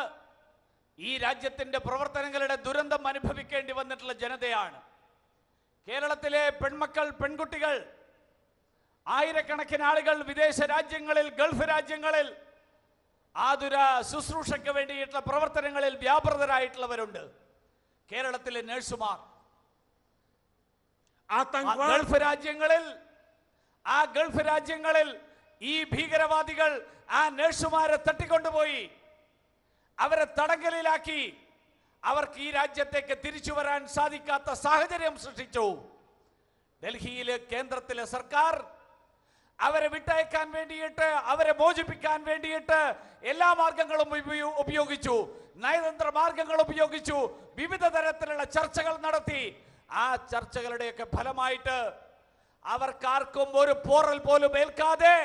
ഈ രാജ്യത്തിന്റെ പ്രവർത്തനങ്ങളുടെ ദുരന്തം അനുഭവിക്കേണ്ടി വന്നിട്ടുള്ള ജനതയാണ്. കേരളത്തിലെ പെൺമക്കൾ, പെൺകുട്ടികൾ, ആയിരക്കണക്കിന് ആളുകൾ വിദേശ രാജ്യങ്ങളിൽ, ഗൾഫ് രാജ്യങ്ങളിൽ ആതുര ശുശ്രൂഷയ്ക്ക് വേണ്ടിയിട്ടുള്ള പ്രവർത്തനങ്ങളിൽ വ്യാപൃതരായിട്ടുള്ളവരുണ്ട്. കേരളത്തിലെ നഴ്സുമാർ ഗൾഫ് രാജ്യങ്ങളിൽ ഈ ഭീകരവാദികൾ ആ നഴ്സുമാരെ തട്ടിക്കൊണ്ടുപോയി അവരെ തടങ്കലിലാക്കി. അവർക്ക് ഈ രാജ്യത്തേക്ക് തിരിച്ചു വരാൻ സാധിക്കാത്ത സാഹചര്യം സൃഷ്ടിച്ചു. ഡൽഹിയിലെ കേന്ദ്രത്തിലെ സർക്കാർ അവരെ വിട്ടയക്കാൻ വേണ്ടിയിട്ട്, അവരെ മോചിപ്പിക്കാൻ വേണ്ടിയിട്ട് എല്ലാ മാർഗങ്ങളും ഉപയോഗിച്ചു, നയതന്ത്ര മാർഗങ്ങൾ ഉപയോഗിച്ചു, വിവിധ തരത്തിലുള്ള ചർച്ചകൾ നടത്തി. ആ ചർച്ചകളുടെയൊക്കെ ഫലമായിട്ട് അവർക്കാർക്കും ഒരു പോറൽ പോലും ഏൽക്കാതെ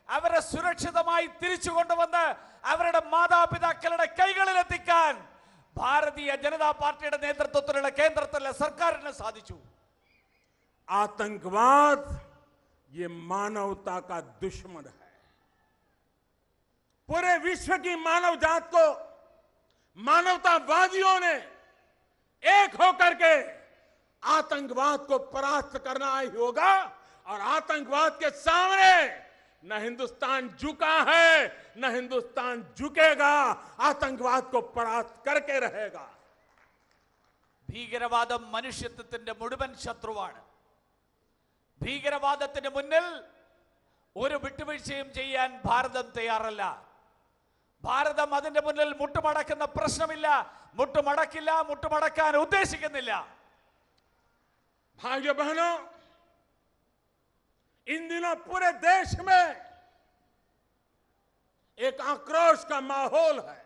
അവരെ സുരക്ഷിതമായി തിരിച്ചു കൊണ്ടുവന്ന് അവരുടെ മാതാപിതാക്കളുടെ കൈകളിലെത്തിക്കാൻ ഭാരതീയ ജനതാ പാർട്ടിയുടെ നേതൃത്വത്തിലുള്ള കേന്ദ്രത്തിലെ സർക്കാരിന് സാധിച്ചു. आतंकवाद ये मानवता का दुश्मन है. पूरे विश्व की मानव जात को मानवतावादियों ने एक होकर के आतंकवाद को परास्त करना ही होगा. और आतंकवाद के सामने न हिंदुस्तान झुका है, न हिंदुस्तान झुकेगा. आतंकवाद को परास्त करके रहेगा. ഭീകരവാദം മനുഷ്യത്വത്തിന്റെ മുഴുവൻ ശത്രുവാണ്. ഭീകരവാദത്തിന് മുന്നിൽ ഒരു വിട്ടുവീഴ്ചയും ചെയ്യാൻ ഭാരതം തയ്യാറല്ല. ഭാരതം അതിന്റെ മുന്നിൽ മുട്ടുമടക്കുന്ന പ്രശ്നമില്ല, മുട്ടുമടക്കില്ല, മുട്ടുമടക്കാൻ ഉദ്ദേശിക്കുന്നില്ല. भाइयों बहनों, इन दिनों पूरे देश में एक आक्रोश का माहौल है.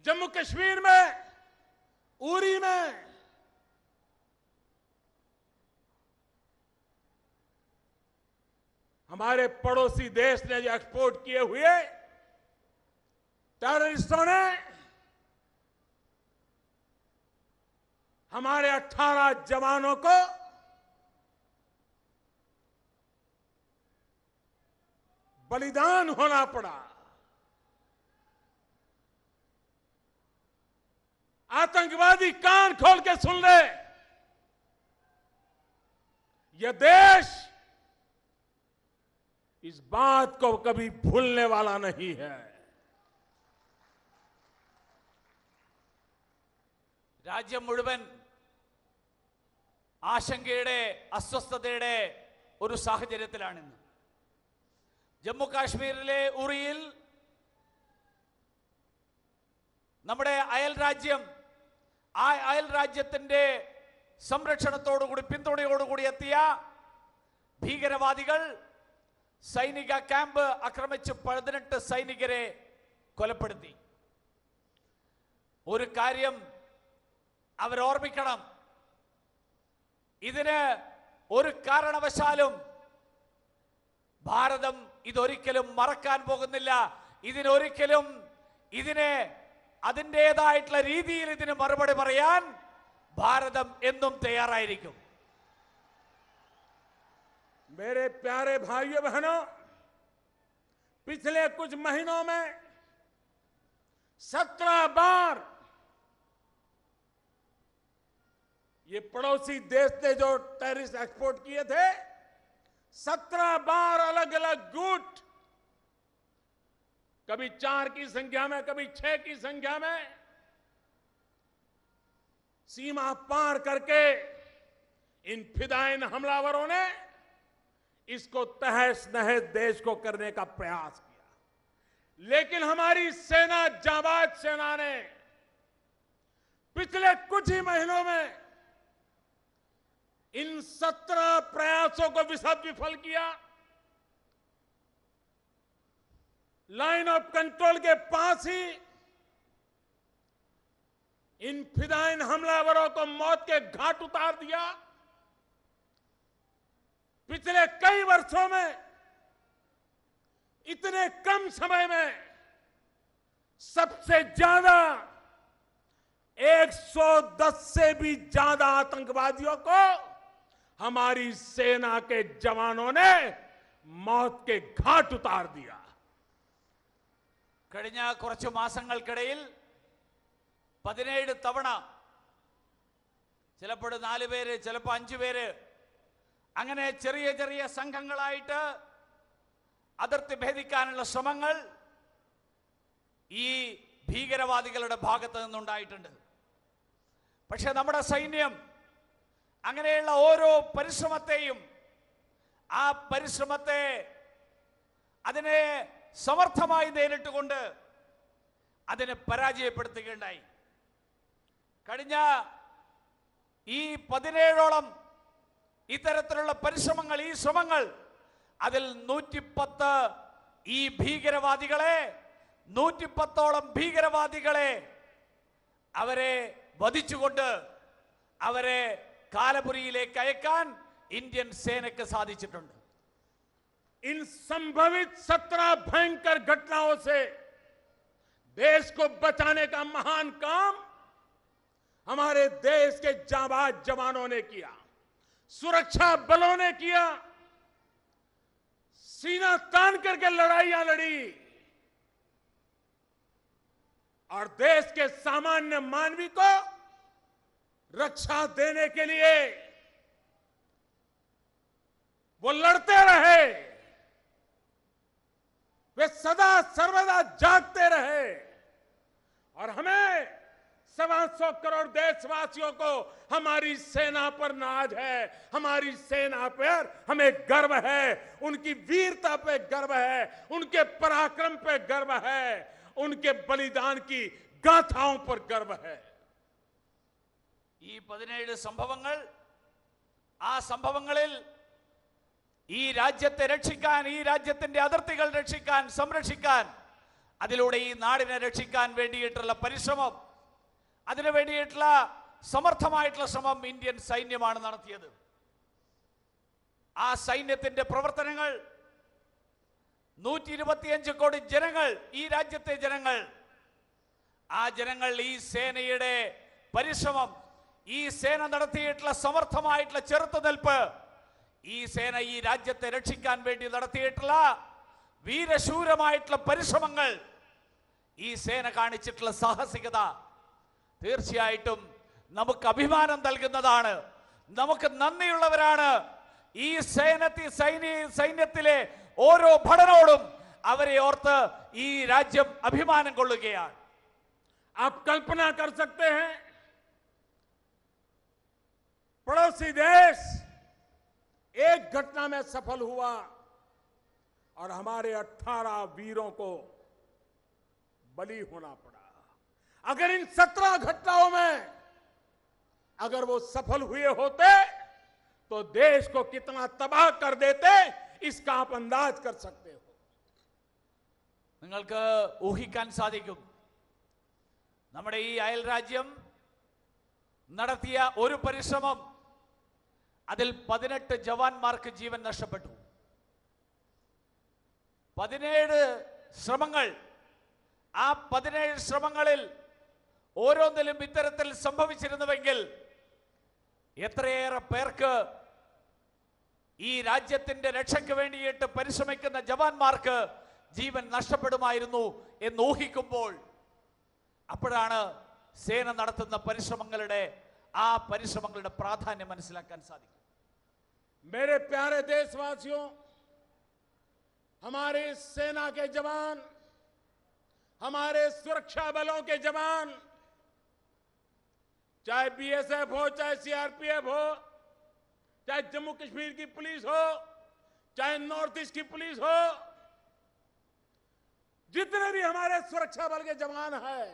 जम्मू कश्मीर में, उरी में हमारे पड़ोसी देश ने जो एक्सपोर्ट किए हुए टेररिस्टों ने हमारे 18 जवानों को बलिदान होना पड़ा. आतंकवादी कान खोल के सुन ले, यह देश इस बात को कभी भूलने वाला नहीं है. രാജ്യം മുഴുവൻ ആശങ്കയുടെ, അസ്വസ്ഥതയുടെ ഒരു സാഹചര്യത്തിലാണിന്ന്. ജമ്മു കാശ്മീരിലെ ഉറിയിൽ നമ്മുടെ അയൽ രാജ്യം, ആ അയൽ രാജ്യത്തിന്റെ സംരക്ഷണത്തോടുകൂടി, പിന്തുണയോടുകൂടി എത്തിയ ഭീകരവാദികൾ സൈനിക ക്യാമ്പ് ആക്രമിച്ച് 18 സൈനികരെ കൊലപ്പെടുത്തി. ഒരു കാര്യം അവർ ഓർമ്മിക്കണം, ഇതിന് ഒരു കാരണവശാലും ഭാരതം ഇതൊരിക്കലും മറക്കാൻ പോകുന്നില്ല. ഇതിനെ അതിൻ്റെതായിട്ടുള്ള രീതിയിൽ ഇതിന് മറുപടി പറയാൻ ഭാരതം എന്നും തയ്യാറായിരിക്കും. मेरे प्यारे भाइयों बहनों, पिछले कुछ महीनों में 17 बार ये पड़ोसी देश ने जो टेररिस्ट एक्सपोर्ट किए थे, 17 बार अलग अलग गुट, कभी 4 की संख्या में, कभी 6 की संख्या में, सीमा पार करके इन फिदायिन हमलावरों ने इसको तहस नहस देश को करने का प्रयास किया। लेकिन हमारी सेना, जाबाज सेना ने पिछले कुछ ही महीनों में इन 17 प्रयासों को विफल किया। लाइन ऑफ कंट्रोल के पास ही इन फिदायिन हमलावरों को मौत के घाट उतार दिया। पिछले कई वर्षों में इतने कम समय में सबसे ज्यादा 110 से भी ज्यादा आतंकवादियों को हमारी सेना के जवानों ने मौत के घाट उतार दिया। കഴിഞ്ഞ കുറച്ചു മാസങ്ങൾക്കിടയിൽ 17 തവണ, ചിലപ്പോൾ 4 പേര്, ചിലപ്പോൾ 5 പേര്, അങ്ങനെ ചെറിയ ചെറിയ സംഘങ്ങളായിട്ട് അതിർത്തി ഭേദിക്കാനുള്ള ശ്രമങ്ങൾ ഈ ഭീകരവാദികളുടെ ഭാഗത്ത് നിന്നുണ്ടായിട്ടുണ്ട്. പക്ഷേ നമ്മുടെ സൈന്യം അങ്ങനെയുള്ള ഓരോ പരിശ്രമത്തെയും, ആ പരിശ്രമത്തെ അതിനെ സമർത്ഥമായി നേരിട്ടുകൊണ്ട് അതിനെ പരാജയപ്പെടുത്തുകയുണ്ടായി. കഴിഞ്ഞ ഈ 17ഓളം ഇത്തരത്തിലുള്ള പരിശ്രമങ്ങൾ, ഈ ശ്രമങ്ങൾ, അതിൽ 110 ഈ ഭീകരവാദികളെ, 110ഓളം ഭീകരവാദികളെ അവരെ വധിച്ചുകൊണ്ട് അവരെ കാലപുരിയിലേക്ക് അയക്കാൻ ഇന്ത്യൻ സേനയ്ക്ക് സാധിച്ചിട്ടുണ്ട്. इन संभवित 17 भयंकर घटनाओं से देश को बचाने का महान काम हमारे देश के जाबाज जवानों ने किया, सुरक्षा बलों ने किया, सीना तान करके लड़ाइयां लड़ी और देश के सामान्य मानवी को रक्षा देने के लिए वो लड़ते रहे। वे सदा सर्वदा जागते रहे और हमें 125 करोड़ देशवासियों को हमारी सेना पर नाज है, हमारी सेना पर हमें गर्व है, उनकी वीरता पे गर्व है, उनके पराक्रम पे गर्व है, उनके बलिदान की गाथाओं पर गर्व है। ഈ 17 സംഭവങ്ങൾ, ആ സംഭവങ്ങളിൽ ഈ രാജ്യത്തെ രക്ഷിക്കാൻ, ഈ രാജ്യത്തിന്റെ അതിർത്തികൾ രക്ഷിക്കാൻ, സംരക്ഷിക്കാൻ, അതിലൂടെ ഈ നാടിനെ രക്ഷിക്കാൻ വേണ്ടിയിട്ടുള്ള പരിശ്രമം, അതിനു വേണ്ടിയിട്ടുള്ള സമർത്ഥമായിട്ടുള്ള ശ്രമം ഇന്ത്യൻ സൈന്യമാണ് നടത്തിയത്. ആ സൈന്യത്തിന്റെ പ്രവർത്തനങ്ങൾ 125 കോടി ജനങ്ങൾ, ഈ രാജ്യത്തെ ജനങ്ങൾ, ആ ജനങ്ങൾ ഈ സേനയുടെ പരിശ്രമം, ഈ സേന നടത്തിയിട്ടുള്ള സമർത്ഥമായിട്ടുള്ള ചെറുത്തുനിൽപ്പ്, ഈ സേന ഈ രാജ്യത്തെ രക്ഷിക്കാൻ വേണ്ടി നടത്തിയിട്ടുള്ള വീരശൂരമായിട്ടുള്ള പരിശ്രമങ്ങൾ, ഈ സേന കാണിച്ചിട്ടുള്ള സാഹസികത തീർച്ചയായിട്ടും നമുക്ക് അഭിമാനം നൽകുന്നതാണ്. നമുക്ക് നന്ദിയുള്ളവരാണ് ഈ സൈന്യത്തിലെ ഓരോ ഭടനോടും. അവരെ ഓർത്ത് ഈ രാജ്യം അഭിമാനം കൊള്ളുകയാണ്. आप कल्पना कर सकते हैं, पड़ोसी देश एक घटना में सफल हुआ और हमारे 18 वीरों को बलि होना पड़ा। अगर इन 17 घटनाओं में अगर वो सफल हुए होते तो देश को कितना तबाह कर देते, इसका आप अंदाज कर सकते हो। നിങ്ങൾക്ക് ഊഹിക്കാൻ സാധിക്കും, നമ്മുടെ ഈ അയൽ രാജ്യം നടത്തിയ ഒരു പരിശ്രമം, അതിൽ 18 ജവാന്മാർക്ക് ജീവൻ നഷ്ടപ്പെട്ടു. 17 ശ്രമങ്ങൾ, ആ 17 ശ്രമങ്ങളിൽ ഓരോന്നിലും ഇത്തരത്തിൽ സംഭവിച്ചിരുന്നുവെങ്കിൽ എത്രയേറെ പേർക്ക് ഈ രാജ്യത്തിന്റെ രക്ഷയ്ക്ക് വേണ്ടിയിട്ട് പരിശ്രമിക്കുന്ന ജവാന്മാർക്ക് ജീവൻ നഷ്ടപ്പെടുമായിരുന്നു എന്ന് ഊഹിക്കുമ്പോൾ അപ്പോഴാണ് സേന നടത്തുന്ന പരിശ്രമങ്ങളുടെ പ്രാധാന്യം മനസ്സിലാക്കാൻ സാധിക്കും. मेरे प्यारे देशवासियों, हमारे सेना के जवान, हमारे सुरक्षा बलों के जवान, चाहे बीएसएफ हो, चाहे सीआरपीएफ हो, चाहे जम्मू कश्मीर की पुलिस हो, चाहे नॉर्थ ईस्ट की पुलिस हो, जितने भी हमारे सुरक्षा बल के जवान हैं,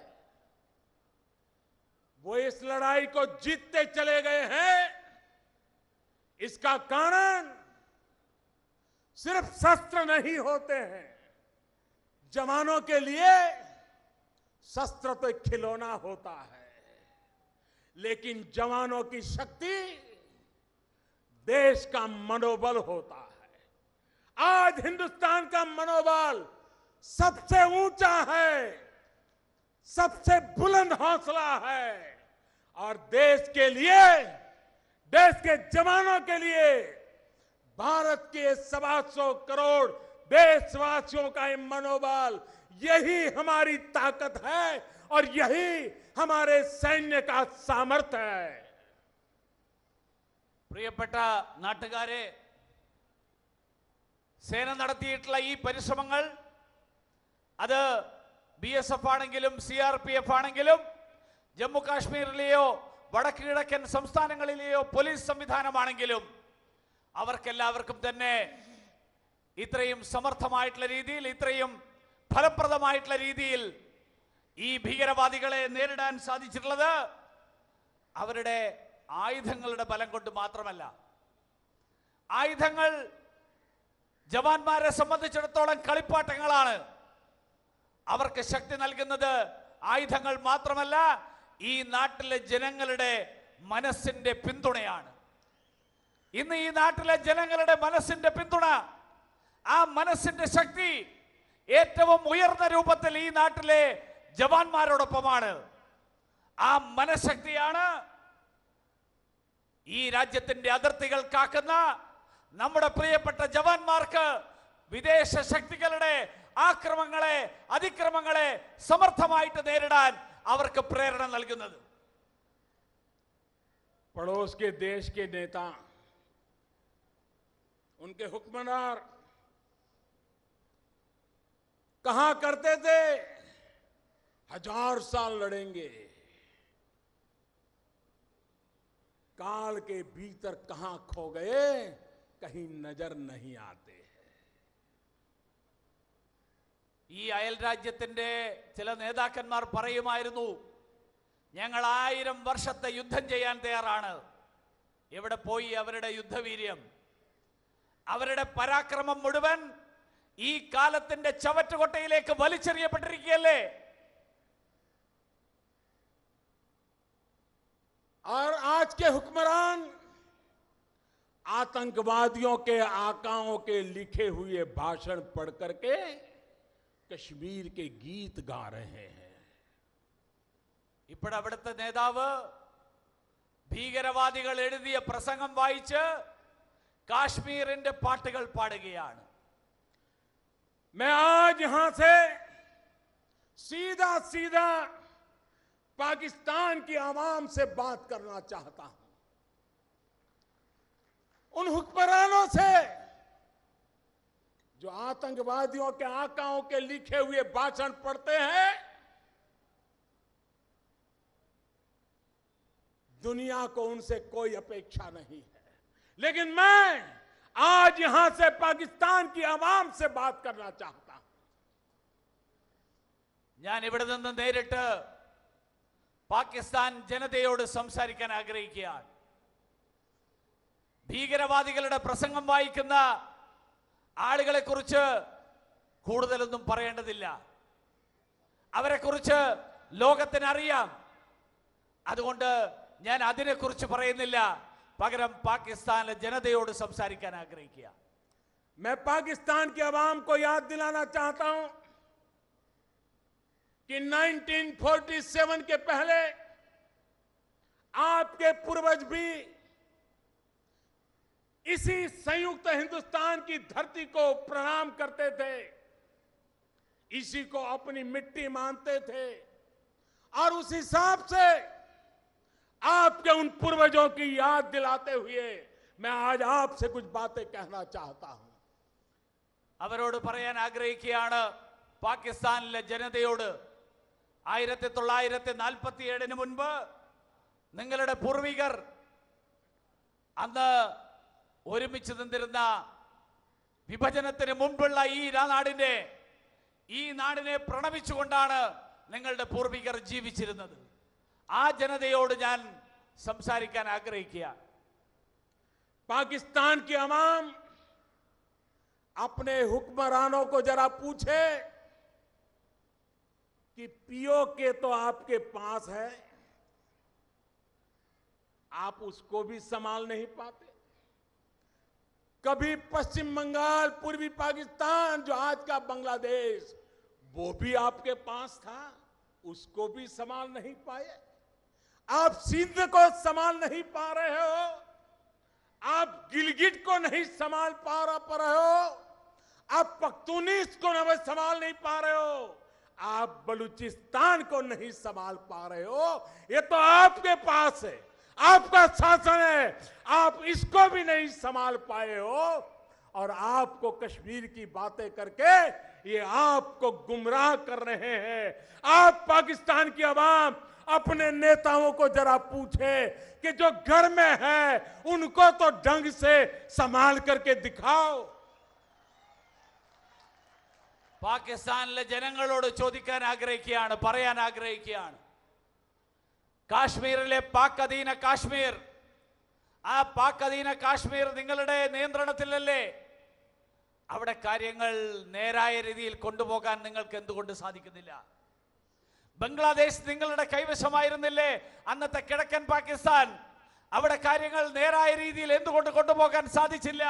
वो इस लड़ाई को जीतते चले गए हैं. इसका कारण सिर्फ शस्त्र नहीं होते हैं. जवानों के लिए शस्त्र तो एक खिलौना होता है, लेकिन जवानों की शक्ति देश का मनोबल होता है. आज हिंदुस्तान का मनोबल सबसे ऊंचा है, सबसे बुलंद हौसला है, और देश के लिए, देश के जवानों के लिए, भारत के 125 करोड़ देशवासियों का ये मनोबल, यही हमारी ताकत है और यही हमारे सैन्य का सामर्थ्य है. പ്രിയപ്പെട്ട നാട്ടുകാരെ, സേന നടത്തിയിട്ടുള്ള ഈ പരിശ്രമങ്ങൾ അത് BSF ആണെങ്കിലും CRPF ആണെങ്കിലും ജമ്മു കാശ്മീരിലെയോ വടക്ക് കിഴക്കൻ സംസ്ഥാനങ്ങളിലെയോ പോലീസ് സംവിധാനമാണെങ്കിലും അവർക്കെല്ലാവർക്കും തന്നെ ഇത്രയും സമർത്ഥമായിട്ടുള്ള രീതിയിൽ, ഇത്രയും ഫലപ്രദമായിട്ടുള്ള രീതിയിൽ ഈ ഭീകരവാദികളെ നേരിടാൻ സാധിച്ചിട്ടുള്ളത് അവരുടെ ആയുധങ്ങളുടെ ബലം കൊണ്ട് മാത്രമല്ല. ആയുധങ്ങൾ ജവാന്മാരെ സംബന്ധിച്ചിടത്തോളം കളിപ്പാട്ടങ്ങളാണ്. അവർക്ക് ശക്തി നൽകുന്നത് ആയുധങ്ങൾ മാത്രമല്ല, ഈ നാട്ടിലെ ജനങ്ങളുടെ മനസ്സിന്റെ പിന്തുണയാണ്. ഇന്ന് ഈ നാട്ടിലെ ജനങ്ങളുടെ മനസ്സിന്റെ പിന്തുണ, ആ മനസ്സിന്റെ ശക്തി ഏറ്റവും ഉയർന്ന രൂപത്തിൽ ഈ നാട്ടിലെ ജവാന്മാരോടൊപ്പമാണ്. ആ മനഃശക്തിയാണ് ഈ രാജ്യത്തിന്റെ അതിർത്തികൾ കാക്കുന്ന നമ്മുടെ പ്രിയപ്പെട്ട ജവാന്മാർക്ക് വിദേശ ശക്തികളുടെ ആക്രമണങ്ങളെ, അതിക്രമങ്ങളെ സമർത്ഥമായിട്ട് നേരിടാൻ അവർക്ക് പ്രേരണ നൽകുന്നത്. पड़ोस के देश के नेता, उनके हुक्मरान कहा करते थे 1000 साल लड़ेंगे, काल के भीतर कहां खो गए कहीं नजर नहीं आते. ഈ അയൽ രാജ്യത്തിന്റെ ചില നേതാക്കന്മാർ പറയുമായിരുന്നു, ഞങ്ങൾ 1000 വർഷത്തെ യുദ്ധം ചെയ്യാൻ തയ്യാറാണ്. എവിടെ പോയി അവരുടെ യുദ്ധവീര്യം? അവരുടെ പരാക്രമം മുഴുവൻ ഈ കാലത്തിന്റെ ചവറ്റുകൊട്ടയിലേക്ക് വലിച്ചെറിയപ്പെട്ടിരിക്കുകയല്ലേ? और आज के हुक्मरान आतंकवादियों के आकाओं के लिखे हुए भाषण पढ़ करके कश्मीर के गीत गा रहे हैं. ഇപ്പോൾ അവിടുത്തെ നേതാവ് ഭീകരവാദികൾ എഴുതിയ പ്രസംഗം വായിച്ച് കാശ്മീരിന്റെ പാട്ടുകൾ പാടുകയാണ്. मैं आज यहां से सीधा सीधा पाकिस्तान की आवाम से बात करना चाहता हूं. उन हुक्मरानों से जो आतंकवादियों के आकाओं के लिखे हुए भाषण पढ़ते हैं, दुनिया को उनसे कोई अपेक्षा नहीं है, लेकिन मैं आज यहां से पाकिस्तान की आवाम से बात करना चाहता हूं. ഞാൻ ഇവിടെ നിന്ന് നേരിട്ട് പാകിസ്ഥാൻ ജനതയോട് സംസാരിക്കാൻ ആഗ്രഹിക്കുകയാണ്. ഭീകരവാദികളുടെ പ്രസംഗം വായിക്കുന്ന ആളുകളെ കുറിച്ച് കൂടുതലൊന്നും പറയേണ്ടതില്ല. അവരെ കുറിച്ച് ലോകത്തിന് അറിയാം. അതുകൊണ്ട് ഞാൻ അതിനെക്കുറിച്ച് പറയുന്നില്ല. പകരം പാകിസ്ഥാനിലെ ജനതയോട് സംസാരിക്കാൻ ആഗ്രഹിക്കുക. मैं पाकिस्तान की आवाम को याद दिलाना चाहता हूं कि 1947 के पहले आपके पूर्वज भी इसी संयुक्त हिंदुस्तान की धरती को प्रणाम करते थे, इसी को अपनी मिट्टी मानते थे और उस हिसाब से आपके उन पूर्वजों की याद दिलाते हुए मैं आज आपसे कुछ बातें कहना चाहता हूं. അവരോട് പറയാൻ ആഗ്രഹിക്കുകയാണ് പാകിസ്ഥാനിലെ ജനതയോട് 1947 മുൻപ് നിങ്ങളുടെ പൂർവികർ അന്ന് ഒരുമിച്ച് നിന്നിരുന്ന വിഭജനത്തിന് മുൻപുള്ള ഈ നാടിനെ പ്രണമിച്ചുകൊണ്ടാണ് നിങ്ങളുടെ പൂർവികർ ജീവിച്ചിരുന്നത്. ആ ജനതയോട് ഞാൻ സംസാരിക്കാൻ ആഗ്രഹിക്കുക. पाकिस्तान की अवाम अपने हुक्मरानों को जरा पूछे कि पीओके तो आपके पास है, आप उसको भी संभाल नहीं पाते. कभी पश्चिम बंगाल, पूर्वी पाकिस्तान जो आज का बांग्लादेश, वो भी आपके पास था, उसको भी संभाल नहीं पाए. आप सिंध को संभाल नहीं पा रहे हो, आप गिलगिट को नहीं संभाल पा रहे हो, आप पख्तूनिस को नहीं संभाल नहीं पा रहे हो, आप बलूचिस्तान को नहीं संभाल पा रहे हो. ये तो आपके पास है, आपका शासन है, आप इसको भी नहीं संभाल पाए हो. और आपको कश्मीर की बातें करके ये आपको गुमराह कर रहे हैं. आप पाकिस्तान की आवाम अपने नेताओं को जरा पूछे कि जो घर में है उनको तो ढंग से संभाल करके दिखाओ. പാകിസ്ഥാനിലെ ജനങ്ങളോട് ചോദിക്കാൻ ആഗ്രഹിക്കുകയാണ്, പറയാൻ ആഗ്രഹിക്കുകയാണ്. കാശ്മീരിലെ പാക് അധീന കാശ്മീർ, ആ പാക് അധീന കാശ്മീർ നിങ്ങളുടെ നിയന്ത്രണത്തിലല്ലേ? അവിടെ കാര്യങ്ങൾ നേരായ രീതിയിൽ കൊണ്ടുപോകാൻ നിങ്ങൾക്ക് എന്തുകൊണ്ട് സാധിക്കുന്നില്ല? ബംഗ്ലാദേശ് നിങ്ങളുടെ കൈവശമായിരുന്നില്ലേ അന്നത്തെ കിഴക്കൻ പാകിസ്ഥാൻ? അവിടെ കാര്യങ്ങൾ നേരായ രീതിയിൽ എന്തുകൊണ്ട് കൊണ്ടുപോകാൻ സാധിച്ചില്ല?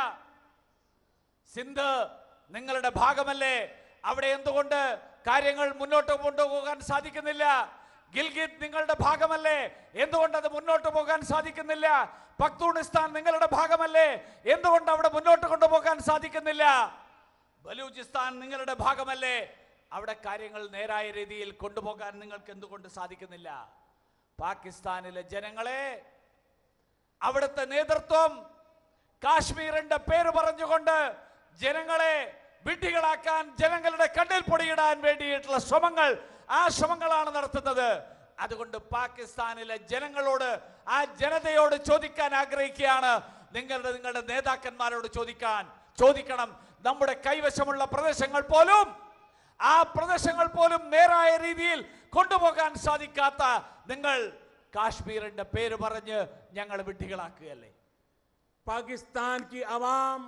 സിന്ധ് നിങ്ങളുടെ ഭാഗമല്ലേ? അവിടെ എന്തുകൊണ്ട് കാര്യങ്ങൾ മുന്നോട്ട് കൊണ്ടുപോകാൻ സാധിക്കുന്നില്ല? ഗിൽഗിത് നിങ്ങളുടെ ഭാഗമല്ലേ? എന്തുകൊണ്ട് അത് മുന്നോട്ട് പോകാൻ സാധിക്കുന്നില്ല? പഖ്തൂണിസ്ഥാൻ നിങ്ങളുടെ ഭാഗമല്ലേ? എന്തുകൊണ്ട് അവിടെ മുന്നോട്ട് കൊണ്ടുപോകാൻ സാധിക്കുന്നില്ല? ബലൂചിസ്ഥാൻ നിങ്ങളുടെ ഭാഗമല്ലേ? അവിടെ കാര്യങ്ങൾ നേരായ രീതിയിൽ കൊണ്ടുപോകാൻ നിങ്ങൾക്ക് എന്തുകൊണ്ട് സാധിക്കുന്നില്ല? പാകിസ്ഥാനിലെ ജനങ്ങളെ, അവിടുത്തെ നേതൃത്വം കാശ്മീരിന്റെ പേര് പറഞ്ഞുകൊണ്ട് ജനങ്ങളെ വിഡ്ഢികളാക്കാൻ, ജനങ്ങളുടെ കണ്ണിൽ പൊടിയിടാൻ വേണ്ടിയിട്ടുള്ള ശ്രമങ്ങളാണ് നടത്തുന്നത്. അതുകൊണ്ട് പാകിസ്ഥാനിലെ ജനങ്ങളോട്, ആ ജനതയോട് ചോദിക്കാൻ ആഗ്രഹിക്കുകയാണ്. നിങ്ങളുടെ നേതാക്കന്മാരോട് ചോദിക്കണം. നമ്മുടെ കൈവശമുള്ള പ്രദേശങ്ങൾ പോലും, ആ പ്രദേശങ്ങൾ പോലും നേരായ രീതിയിൽ കൊണ്ടുപോകാൻ സാധിക്കാത്ത നിങ്ങൾ കാശ്മീരിന്റെ പേര് പറഞ്ഞ് ഞങ്ങൾ വിഡ്ഢികളാക്കുകയല്ലേ? पाकिस्तान की आवाम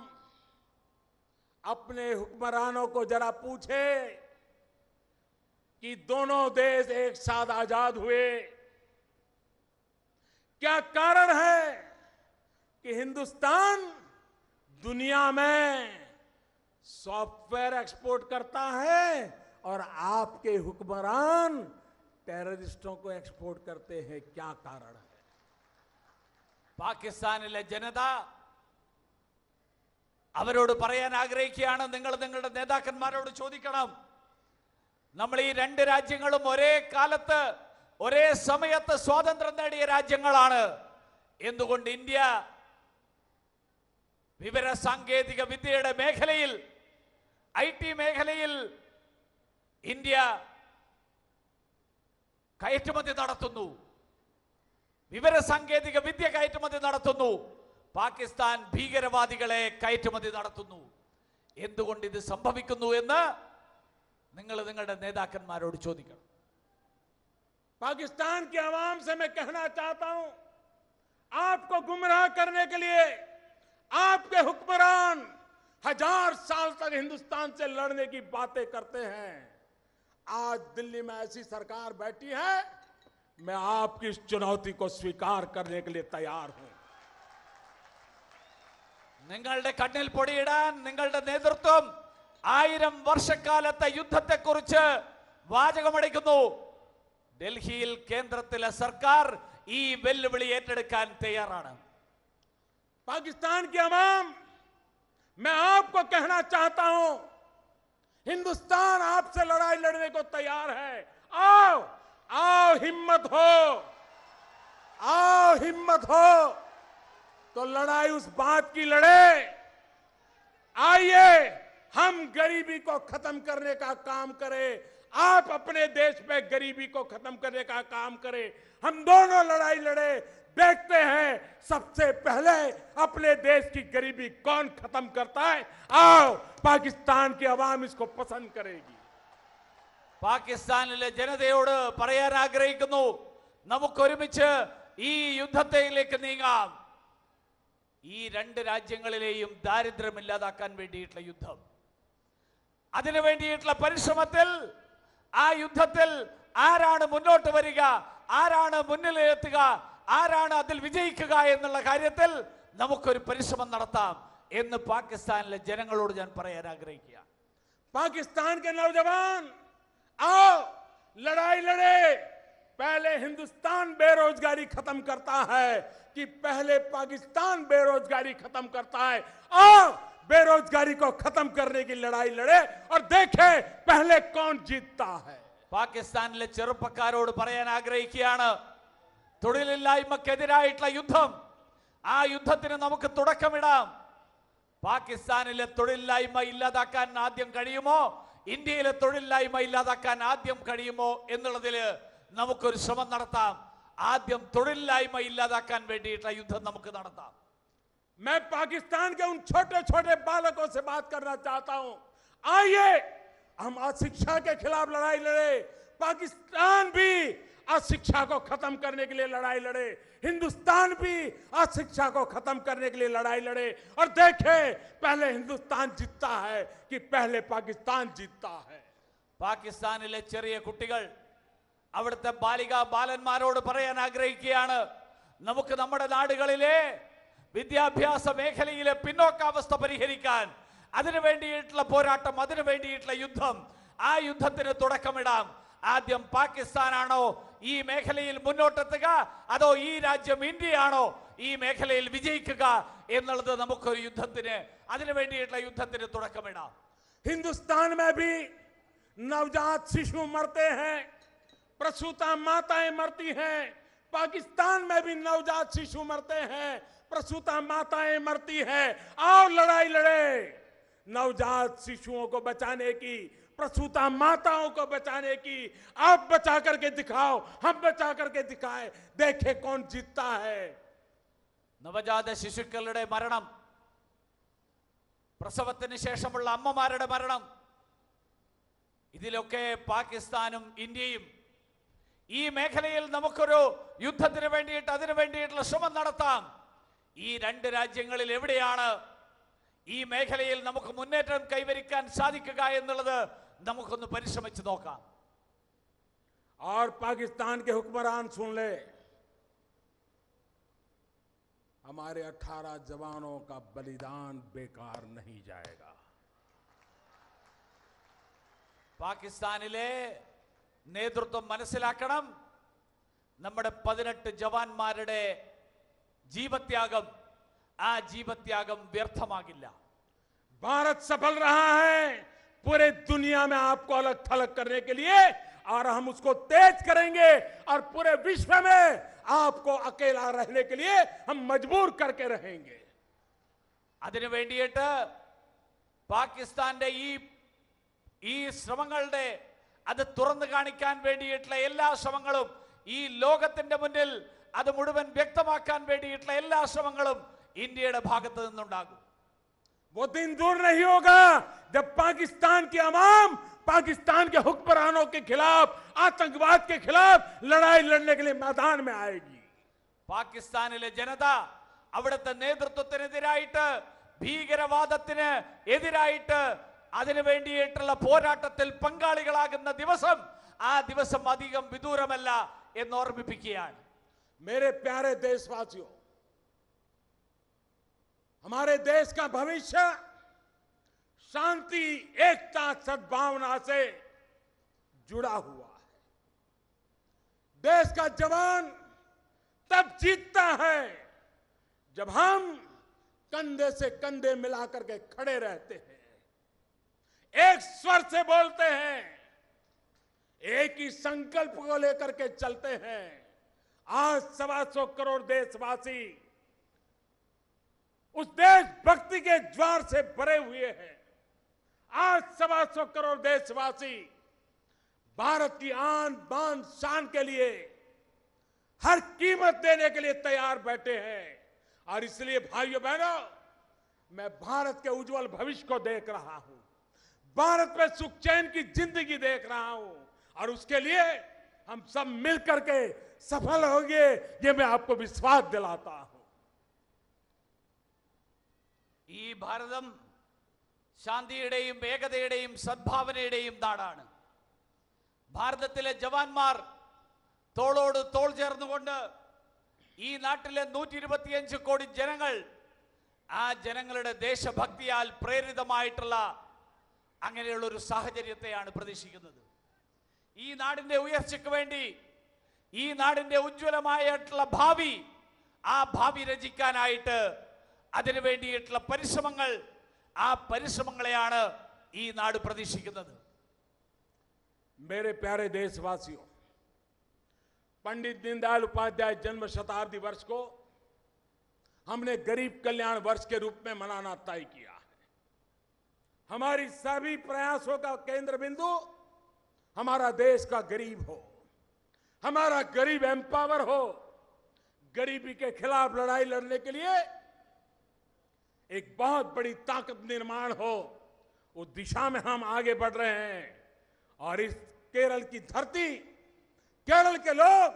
अपने हुक्मरानों को जरा पूछे कि दोनों देश एक साथ आजाद हुए, क्या कारण है कि हिंदुस्तान दुनिया में सॉफ्टवेयर एक्सपोर्ट करता है और आपके हुक्मरान टेररिस्टों को एक्सपोर्ट करते हैं? क्या कारण है? പാകിസ്ഥാനിലെ ജനത അവരോട് പറയാൻ ആഗ്രഹിക്കുകയാണ്. നിങ്ങളുടെ നേതാക്കന്മാരോട് ചോദിക്കണം. നമ്മൾ ഈ രണ്ട് രാജ്യങ്ങളും ഒരേ കാലത്ത്, ഒരേ സമയത്ത് സ്വാതന്ത്ര്യം നേടിയ രാജ്യങ്ങളാണ്. എന്തുകൊണ്ട് ഇന്ത്യ വിവര സാങ്കേതിക വിദ്യയുടെ മേഖലയിൽ, IT മേഖലയിൽ ഇന്ത്യ കയറ്റുമതി നടത്തുന്നു, വിവര സാങ്കേതിക വിദ്യ കയറ്റുമതി നടത്തുന്നു. പാകിസ്ഥാൻ ഭീകരവാദികളെ കയറ്റുമതി നടത്തുന്നു. എന്തുകൊണ്ട് ഇത് സംഭവിക്കുന്നു എന്ന് നിങ്ങളുടെ നേതാക്കന്മാരോട് ചോദിക്കണം. पाकिस्तान की आवाम से मैं कहना चाहता हूं, आपको गुमराह करने के लिए आपके हुक्मरान 1000 साल तक हिंदुस्तान से लड़ने की बातें करते हैं. आज दिल्ली में ऐसी सरकार बैठी है, मैं आपकी इस चुनौती को स्वीकार करने के लिए तैयार हूं. നിങ്ങളുടെ കണ്ണിൽ പൊടിയിടാൻ നിങ്ങളുടെ നേതൃത്വം 1000 വർഷക്കാലത്തെ യുദ്ധത്തെക്കുറിച്ച് വാചകമടിക്കുന്നു. ഡൽഹിയിൽ കേന്ദ്രത്തിലെ സർക്കാർ ഈ വെല്ലുവിളി ഏറ്റെടുക്കാൻ തയ്യാറാണ്. पाकिस्तान की अवाम, मैं आपको कहना चाहता हूं, हिंदुस्तान आपसे लड़ाई लड़ने को तैयार है। आओ आओ, हिम्मत हो, आओ हिम्मत हो तो लड़ाई उस बात की लड़े। आइए हम गरीबी को खत्म करने का काम करें, आप अपने देश में गरीबी को खत्म करने का काम करें, हम दोनों लड़ाई लड़े। देखते हैं सबसे पहले अपने देश की गरीबी कौन खत्म करता है। आओ, पाकिस्तान की आवाम इसको पसंद करेगी। പാകിസ്ഥാനിലെ ജനതയോട് പറയാൻ ആഗ്രഹിക്കുന്നു, നമുക്കൊരുമിച്ച് ഈ യുദ്ധത്തിലേക്ക് നീങ്ങാം. ഈ രണ്ട് രാജ്യങ്ങളിലെയും ദാരിദ്ര്യം ഇല്ലാതാക്കാൻ വേണ്ടിയിട്ടുള്ള യുദ്ധം, അതിനു വേണ്ടിയിട്ടുള്ള പരിശ്രമത്തിൽ, ആ യുദ്ധത്തിൽ ആരാണ് മുന്നോട്ട് വരിക, ആരാണ് മുന്നിലെത്തുക, ആരാണ് അതിൽ വിജയിക്കുക എന്നുള്ള കാര്യത്തിൽ നമുക്കൊരു പരിശ്രമം നടത്താം എന്ന് പാകിസ്ഥാനിലെ ജനങ്ങളോട് ഞാൻ പറയാൻ ആഗ്രഹിക്കുക. पाकिस्तान के नौजवान, आओ लड़ाई लड़े। पहले हिंदुस्तान बेरोजगारी खत्म करता है कि पहले पाकिस्तान बेरोजगारी खत्म करता है। आओ बेरोजगारी को खत्म करने की लड़ाई लड़े और देखें पहले कौन जीतता है। പാകിസ്ഥാനിലെ ചെറുപ്പക്കാരോട് പറയാൻ ആഗ്രഹിക്കുകയാണ്, തൊഴിലില്ലായ്മക്കെതിരായിട്ടുള്ള യുദ്ധം, ആ യുദ്ധത്തിന് നമുക്ക് തുടക്കമിടാം. പാകിസ്ഥാനിലെ തൊഴിലില്ലായ്മ ഇല്ലാതാക്കാൻ ആദ്യം കഴിയുമോ, ഇന്ത്യയിലെ തൊഴിലില്ലായ്മ ഇല്ലാതാക്കാൻ ആദ്യം കഴിയുമോ എന്നുള്ളതിൽ നമുക്കൊരു ശ്രമം നടത്താം. ആദ്യം തൊഴിലില്ലായ്മ ഇല്ലാതാക്കാൻ വേണ്ടിയിട്ടുള്ള യുദ്ധം നമുക്ക് നടത്താം. मैं पाकिस्तान के उन छोटे छोटे बालकों से बात करना चाहता हूं, आइए हम अशिक्षा के खिलाफ लड़ाई लड़े। पाकिस्तान भी अशिक्षा को खत्म करने के लिए लड़ाई लड़े, हिंदुस्तान भी अशिक्षा को खत्म करने के लिए लड़ाई लड़े और देखे पहले हिंदुस्तान जीतता है कि पहले पाकिस्तान जीतता है। പാകിസ്ഥാനിലെ ചെറിയ കുട്ടികൾ, അവിടുത്തെ ബാലികാ ബാലന്മാരോട് പറയാൻ ആഗ്രഹിക്കുകയാണ്, നമുക്ക് നമ്മുടെ നാടുകളിലെ വിദ്യാഭ്യാസ മേഖലയിലെ പിന്നോക്കാവസ്ഥ പരിഹരിക്കാൻ, അതിനു വേണ്ടിയിട്ടുള്ള പോരാട്ടം, അതിനു വേണ്ടിയിട്ടുള്ള യുദ്ധം, ആ യുദ്ധത്തിന് തുടക്കമിടാം. ആദ്യം പാകിസ്ഥാനാണോ ഈ മേഖലയിൽ മുന്നോട്ടെത്തുക, അതോ ഈ രാജ്യം ഇന്ത്യയാണോ ഈ മേഖലയിൽ വിജയിക്കുക എന്നുള്ളത് നമുക്കൊരു യുദ്ധത്തിന്, അതിനു വേണ്ടിയിട്ടുള്ള യുദ്ധത്തിന് തുടക്കമിടാം. हिंदुस्तान में भी नवजात शिशु मरते हैं, प्रसूता माताएं मरती हैं। पाकिस्तान में भी नवजात शिशु मरते हैं, प्रसूता माताएं मरती हैं। आओ लड़ाई लड़े, नवजात शिशुओं को बचाने की, प्रसूता माताओं को बचाने की। आप बचा करके दिखाओ, हम बचा करके दिखाएं, देखे कौन जीतता है। നവജാത ശിശുക്കളുടെ മരണം, പ്രസവത്തിന് ശേഷമുള്ള അമ്മമാരുടെ മരണം, ഇതിലൊക്കെ പാകിസ്ഥാനും ഇന്ത്യയും ഈ മേഖലയിൽ നമുക്കൊരു യുദ്ധത്തിന് വേണ്ടിയിട്ട്, അതിനു വേണ്ടിയിട്ടുള്ള ശ്രമം നടത്താം. ഈ രണ്ട് രാജ്യങ്ങളിൽ എവിടെയാണ് ഈ മേഖലയിൽ നമുക്ക് മുന്നേറ്റം കൈവരിക്കാൻ സാധിക്കുക എന്നുള്ളത് നമുക്കൊന്ന് പരിശ്രമിച്ചു നോക്കാം. और पाकिस्तान के हुक्मरान सुन ले, हमारे 18 जवानों का बलिदान बेकार नहीं जाएगा। പാകിസ്ഥാനിലെ നേതൃത്വം മനസ്സിലാക്കണം, നമ്മുടെ 18 ജവാന്മാരുടെ ജീവത്യാഗം, ആ ജീവത്യാഗം വ്യർത്ഥമാകില്ല. भारत सफल रहा है पूरे दुनिया में आपको अलग थलग करने के लिए, और हम उसको तेज करेंगे और पूरे विश्व में आपको अकेला रहने के लिए हम मजबूर करके रहेंगे. അതിനു വേണ്ടിയിട്ട് പാകിസ്ഥാന്റെ ഈ ശ്രമങ്ങളുടെ അത് തുറന്നു കാണിക്കാൻ വേണ്ടിയിട്ടുള്ള എല്ലാ ശ്രമങ്ങളും, ഈ ലോകത്തിന്റെ മുന്നിൽ അത് മുഴുവൻ വ്യക്തമാക്കാൻ വേണ്ടിയിട്ടുള്ള എല്ലാ ശ്രമങ്ങളും ഇന്ത്യയുടെ ഭാഗത്ത് നിന്നുണ്ടാകും. वो दिन दूर नहीं होगा जब पाकिस्तान की आवाम पाकिस्तान के हुक्मरानों के खिलाफ, आतंकवाद के खिलाफ लड़ाई लड़ने के लिए मैदान में आएगी. പാകിസ്ഥാനിലെ ജനത അവിടുത്തെ നേതൃത്വത്തിനെതിരായിട്ട്, ഭീകരവാദത്തിന് എതിരായിട്ട്, അതിനു വേണ്ടിയിട്ടുള്ള പോരാട്ടത്തിൽ പങ്കാളികളാകുന്ന ദിവസം, ആ ദിവസം അധികം വിദൂരമല്ല എന്ന് ഓർമ്മിപ്പിക്കുകയാണ്. मेरे प्यारे देशवासियों, हमारे देश का भविष्य शांति, एकता, सद्भावना से जुड़ा हुआ है. देश का जवान तब जीतता है जब हम कंधे से कंधे मिलाकर के खड़े रहते हैं, एक स्वर से बोलते हैं, एक ही संकल्प को लेकर के चलते हैं। आज 125 करोड़ देशवासी उस देशभक्ति के ज्वार से भरे हुए हैं। आज 125 करोड़ देशवासी भारत की आन बान शान के लिए हर कीमत देने के लिए तैयार बैठे हैं। और इसलिए भाइयों बहनों, मैं भारत के उज्जवल भविष्य को देख रहा हूं, भारत में सुख चैन की जिंदगी देख रहा हूं, और उसके लिए हम सब मिलकर के सफल होंगे, ये मैं आपको विश्वास दिलाता हूं। ഈ ഭാരതം ശാന്തിയുടെയും ഏകതയുടെയും സദ്ഭാവനയുടെയും നാടാണ്. ഭാരതത്തിലെ ജവാന്മാർ തോളോട് തോൾ ചേർന്നുകൊണ്ട് ഈ നാട്ടിലെ 125 കോടി ജനങ്ങൾ ആ ജനങ്ങളുടെ ദേശഭക്തിയാൽ പ്രേരിതമായിട്ടുള്ള അങ്ങനെയുള്ള ഒരു സാഹചര്യത്തെയാണ് പ്രതീക്ഷിക്കുന്നത്. ഈ നാടിന്റെ ഉയർച്ചയ്ക്ക് വേണ്ടി, ഈ നാടിന്റെ ഉജ്ജ്വലമായിട്ടുള്ള ഭാവി, ആ ഭാവി രചിക്കാനായിട്ട് അതിനു വേണ്ടിയിട്ടുള്ള പരിശ്രമങ്ങൾ, ആ പരിശ്രമങ്ങളെയാണ് ഈ നാട് പ്രതീക്ഷിക്കുന്നത്. मेरे प्यारे देशवासियों, पंडित दीनदयाल उपाध्याय जन्म शताब्दी वर्ष को हमने गरीब कल्याण वर्ष के रूप में मनाना तय किया है। हमारी सभी प्रयासों का केंद्र बिंदु हमारा देश का गरीब हो, हमारा गरीब एम्पावर हो, गरीबी के खिलाफ लड़ाई लड़ने के लिए एक बहुत बड़ी ताकत निर्माण हो, उस दिशा में हम आगे बढ़ रहे हैं। और इस केरल की धरती, केरल के लोग,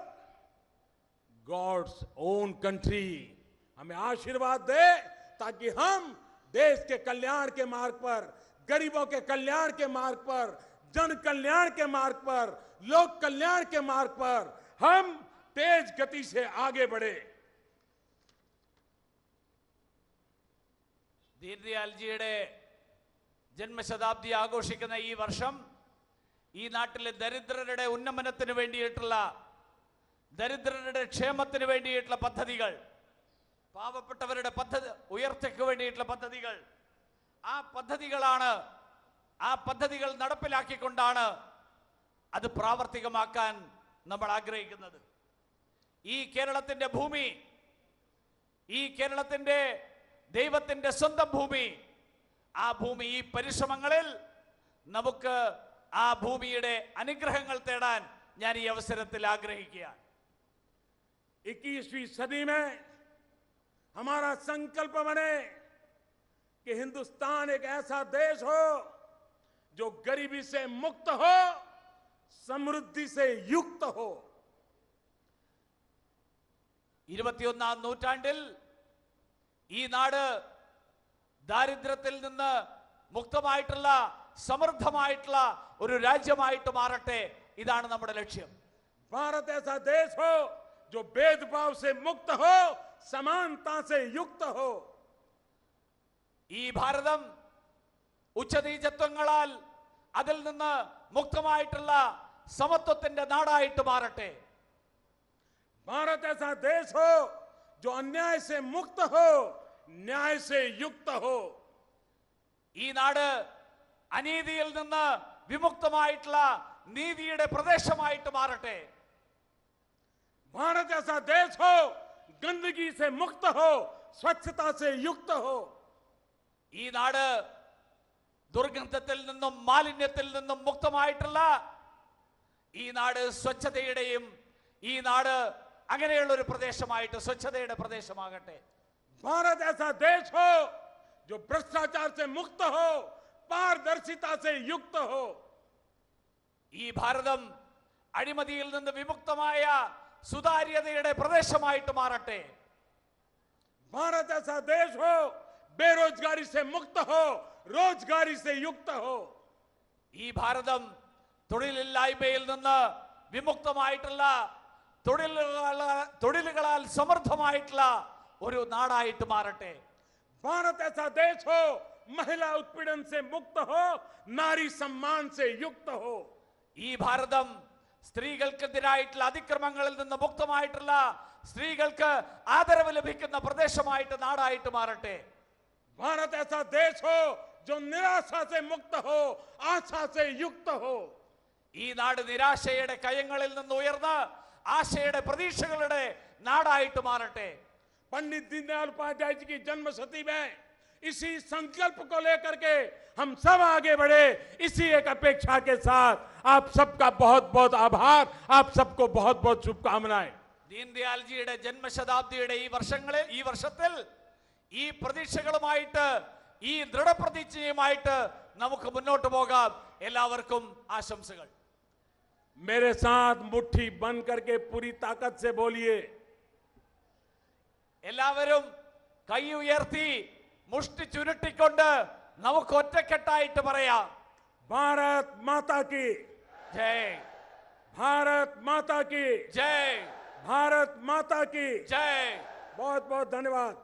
गॉड्स ओन कंट्री हमें आशीर्वाद दे, ताकि हम देश के कल्याण के मार्ग पर, गरीबों के कल्याण के मार्ग पर, जन कल्याण के मार्ग पर, लोक कल्याण के मार्ग पर हम तेज गति से आगे बढ़े। ദീൻദയാൽജിയുടെ ജന്മശതാബ്ദി ആഘോഷിക്കുന്ന ഈ വർഷം ഈ നാട്ടിലെ ദരിദ്രരുടെ ഉന്നമനത്തിന് വേണ്ടിയിട്ടുള്ള, ദരിദ്രരുടെ ക്ഷേമത്തിന് വേണ്ടിയിട്ടുള്ള പദ്ധതികൾ, പാവപ്പെട്ടവരുടെ ഉയർച്ചയ്ക്ക് വേണ്ടിയിട്ടുള്ള പദ്ധതികൾ, ആ പദ്ധതികൾ നടപ്പിലാക്കിക്കൊണ്ടാണ് അത് പ്രാവർത്തികമാക്കാൻ നമ്മൾ ആഗ്രഹിക്കുന്നത്. ഈ കേരളത്തിന്റെ ഭൂമി, ഈ കേരളത്തിന്റെ ദൈവത്തിന്റെ സ്വന്തം ഭൂമി, ആ ഭൂമി, ഈ പരിശ്രമങ്ങളിൽ നമുക്ക് ആ ഭൂമിയുടെ അനുഗ്രഹങ്ങൾ തേടാൻ ഞാൻ ഈ അവസരത്തിൽ ആഗ്രഹിക്കുകയാണ്. 21वीं सदी में हमारा संकल्प बने कि हिंदुस्तान एक ऐसा देश हो जो गरीबी से मुक्त हो, समृद्धि से युक्त हो। 21ാം നൂറ്റാണ്ടിൽ ഈ നാട് ദാരിദ്ര്യത്തിൽ നിന്ന് മുക്തമായിട്ടുള്ള, സമൃദ്ധമായിട്ടുള്ള ഒരു രാജ്യമായിട്ട് മാറട്ടെ. ഇതാണ് നമ്മുടെ ലക്ഷ്യം. भारत ऐसा देश हो जो भेदभाव से मुक्त हो, समानता से युक्त हो। ഈ ഭാരതം ഉച്ചനീചത്വങ്ങളാൽ അതിൽ നിന്ന് മുക്തമായിട്ടുള്ള സമത്വത്തിന്റെ നാടായിട്ട് മാറട്ടെ. भारत ऐसा देश हो जो अन्याय से मुक्त हो, न्याय से युक्त हो। ഈ നാട് അനീതിയിൽ നിന്ന് വിമുക്തമായിട്ടുള്ള നീതിയുടെ പ്രദേശമായിട്ട് മാറട്ടെ. भारत ऐसा देश हो गंदगी से मुक्त हो, स्वच्छता से युक्त हो। ഈ നാട് ദുർഗന്ധത്തിൽ നിന്നും മാലിന്യത്തിൽ നിന്നും മുക്തമായിട്ടുള്ള, ഈ നാട് സ്വച്ഛതയുടെയും, ഈ നാട് അങ്ങനെയുള്ള ഒരു പ്രദേശമായിട്ട് സ്വച്ഛതയുടെ പ്രദേശമാകട്ടെ. भारत ऐसा देश हो जो भ्रष्टाचार से मुक्त हो, पारदर्शिता से युक्त हो। ഈ ഭാരതം അഴിമതിയിൽ നിന്ന് വിമുക്തമായ സുതാര്യതയുടെ പ്രദേശമായിട്ട് മാറട്ടെ. भारत ऐसा देश हो बेरोजगारी से मुक्त हो, रोजगारी से युक्त हो। ഈ ഭാരതം തൊഴിലില്ലായ്മയിൽ നിന്ന് വിമുക്തമായിട്ടുള്ള, തൊഴിലുകളാൽ സമൃദ്ധമായിട്ടുള്ള ഒരു നാടായിട്ട് മാറട്ടെ. भारत ऐसा देश हो महिला उत्पीड़न से मुक्त हो, नारी सम्मान से युक्त हो। ഈ ഭാരതം സ്ത്രീകൾക്കെതിരായിട്ടുള്ള അതിക്രമങ്ങളിൽ നിന്ന് മുക്തമായിട്ടുള്ള, സ്ത്രീകൾക്ക് ആദരവ് ലഭിക്കുന്ന പ്രദേശമായിട്ട്, നാടായിട്ട് മാറട്ടെ. भारत ऐसा देश हो जो निराशा से मुक्त हो, आशा से युक्त हो। ഈ നാട് നിരാശയുടെ കയങ്ങളിൽ നിന്ന് ഉയർന്ന് ആശയുടെ പ്രതീക്ഷകളുടെ നാടായിട്ട് മാറട്ടെ. पंडित दीनदयाल उपाध्याय जी की जन्म शती में इसी संकल्प को लेकर के हम सब आगे बढ़े। इसी एक अपेक्षा के साथ आप सबका बहुत बहुत आभार, आप सबको बहुत बहुत शुभकामनाएं। ദീൻദയാൽജിയുടെ ജന്മശതാബ്ദിയുടെ ഈ വർഷത്തിൽ ഈ പ്രതീക്ഷകളുമായിട്ട് ഈ ദൃഢപ്രതിജ്ഞയുമായിട്ട് നമുക്ക് മുന്നോട്ട് പോകാം. എല്ലാവർക്കും ആശംസകൾ. मेरे साथ मुट्ठी बंद करके पूरी ताकत से बोलिए। എല്ലാവരും കൈ ഉയർത്തി മുഷ്ടി ചുരുട്ടിക്കൊണ്ട് നമുക്ക് ഒറ്റക്കെട്ടായിട്ട് പറയാം. भारत माता की ജയ്, भारत माता की ജയ്, भारत माता की ജയ്. बहुत बहुत धन्यवाद।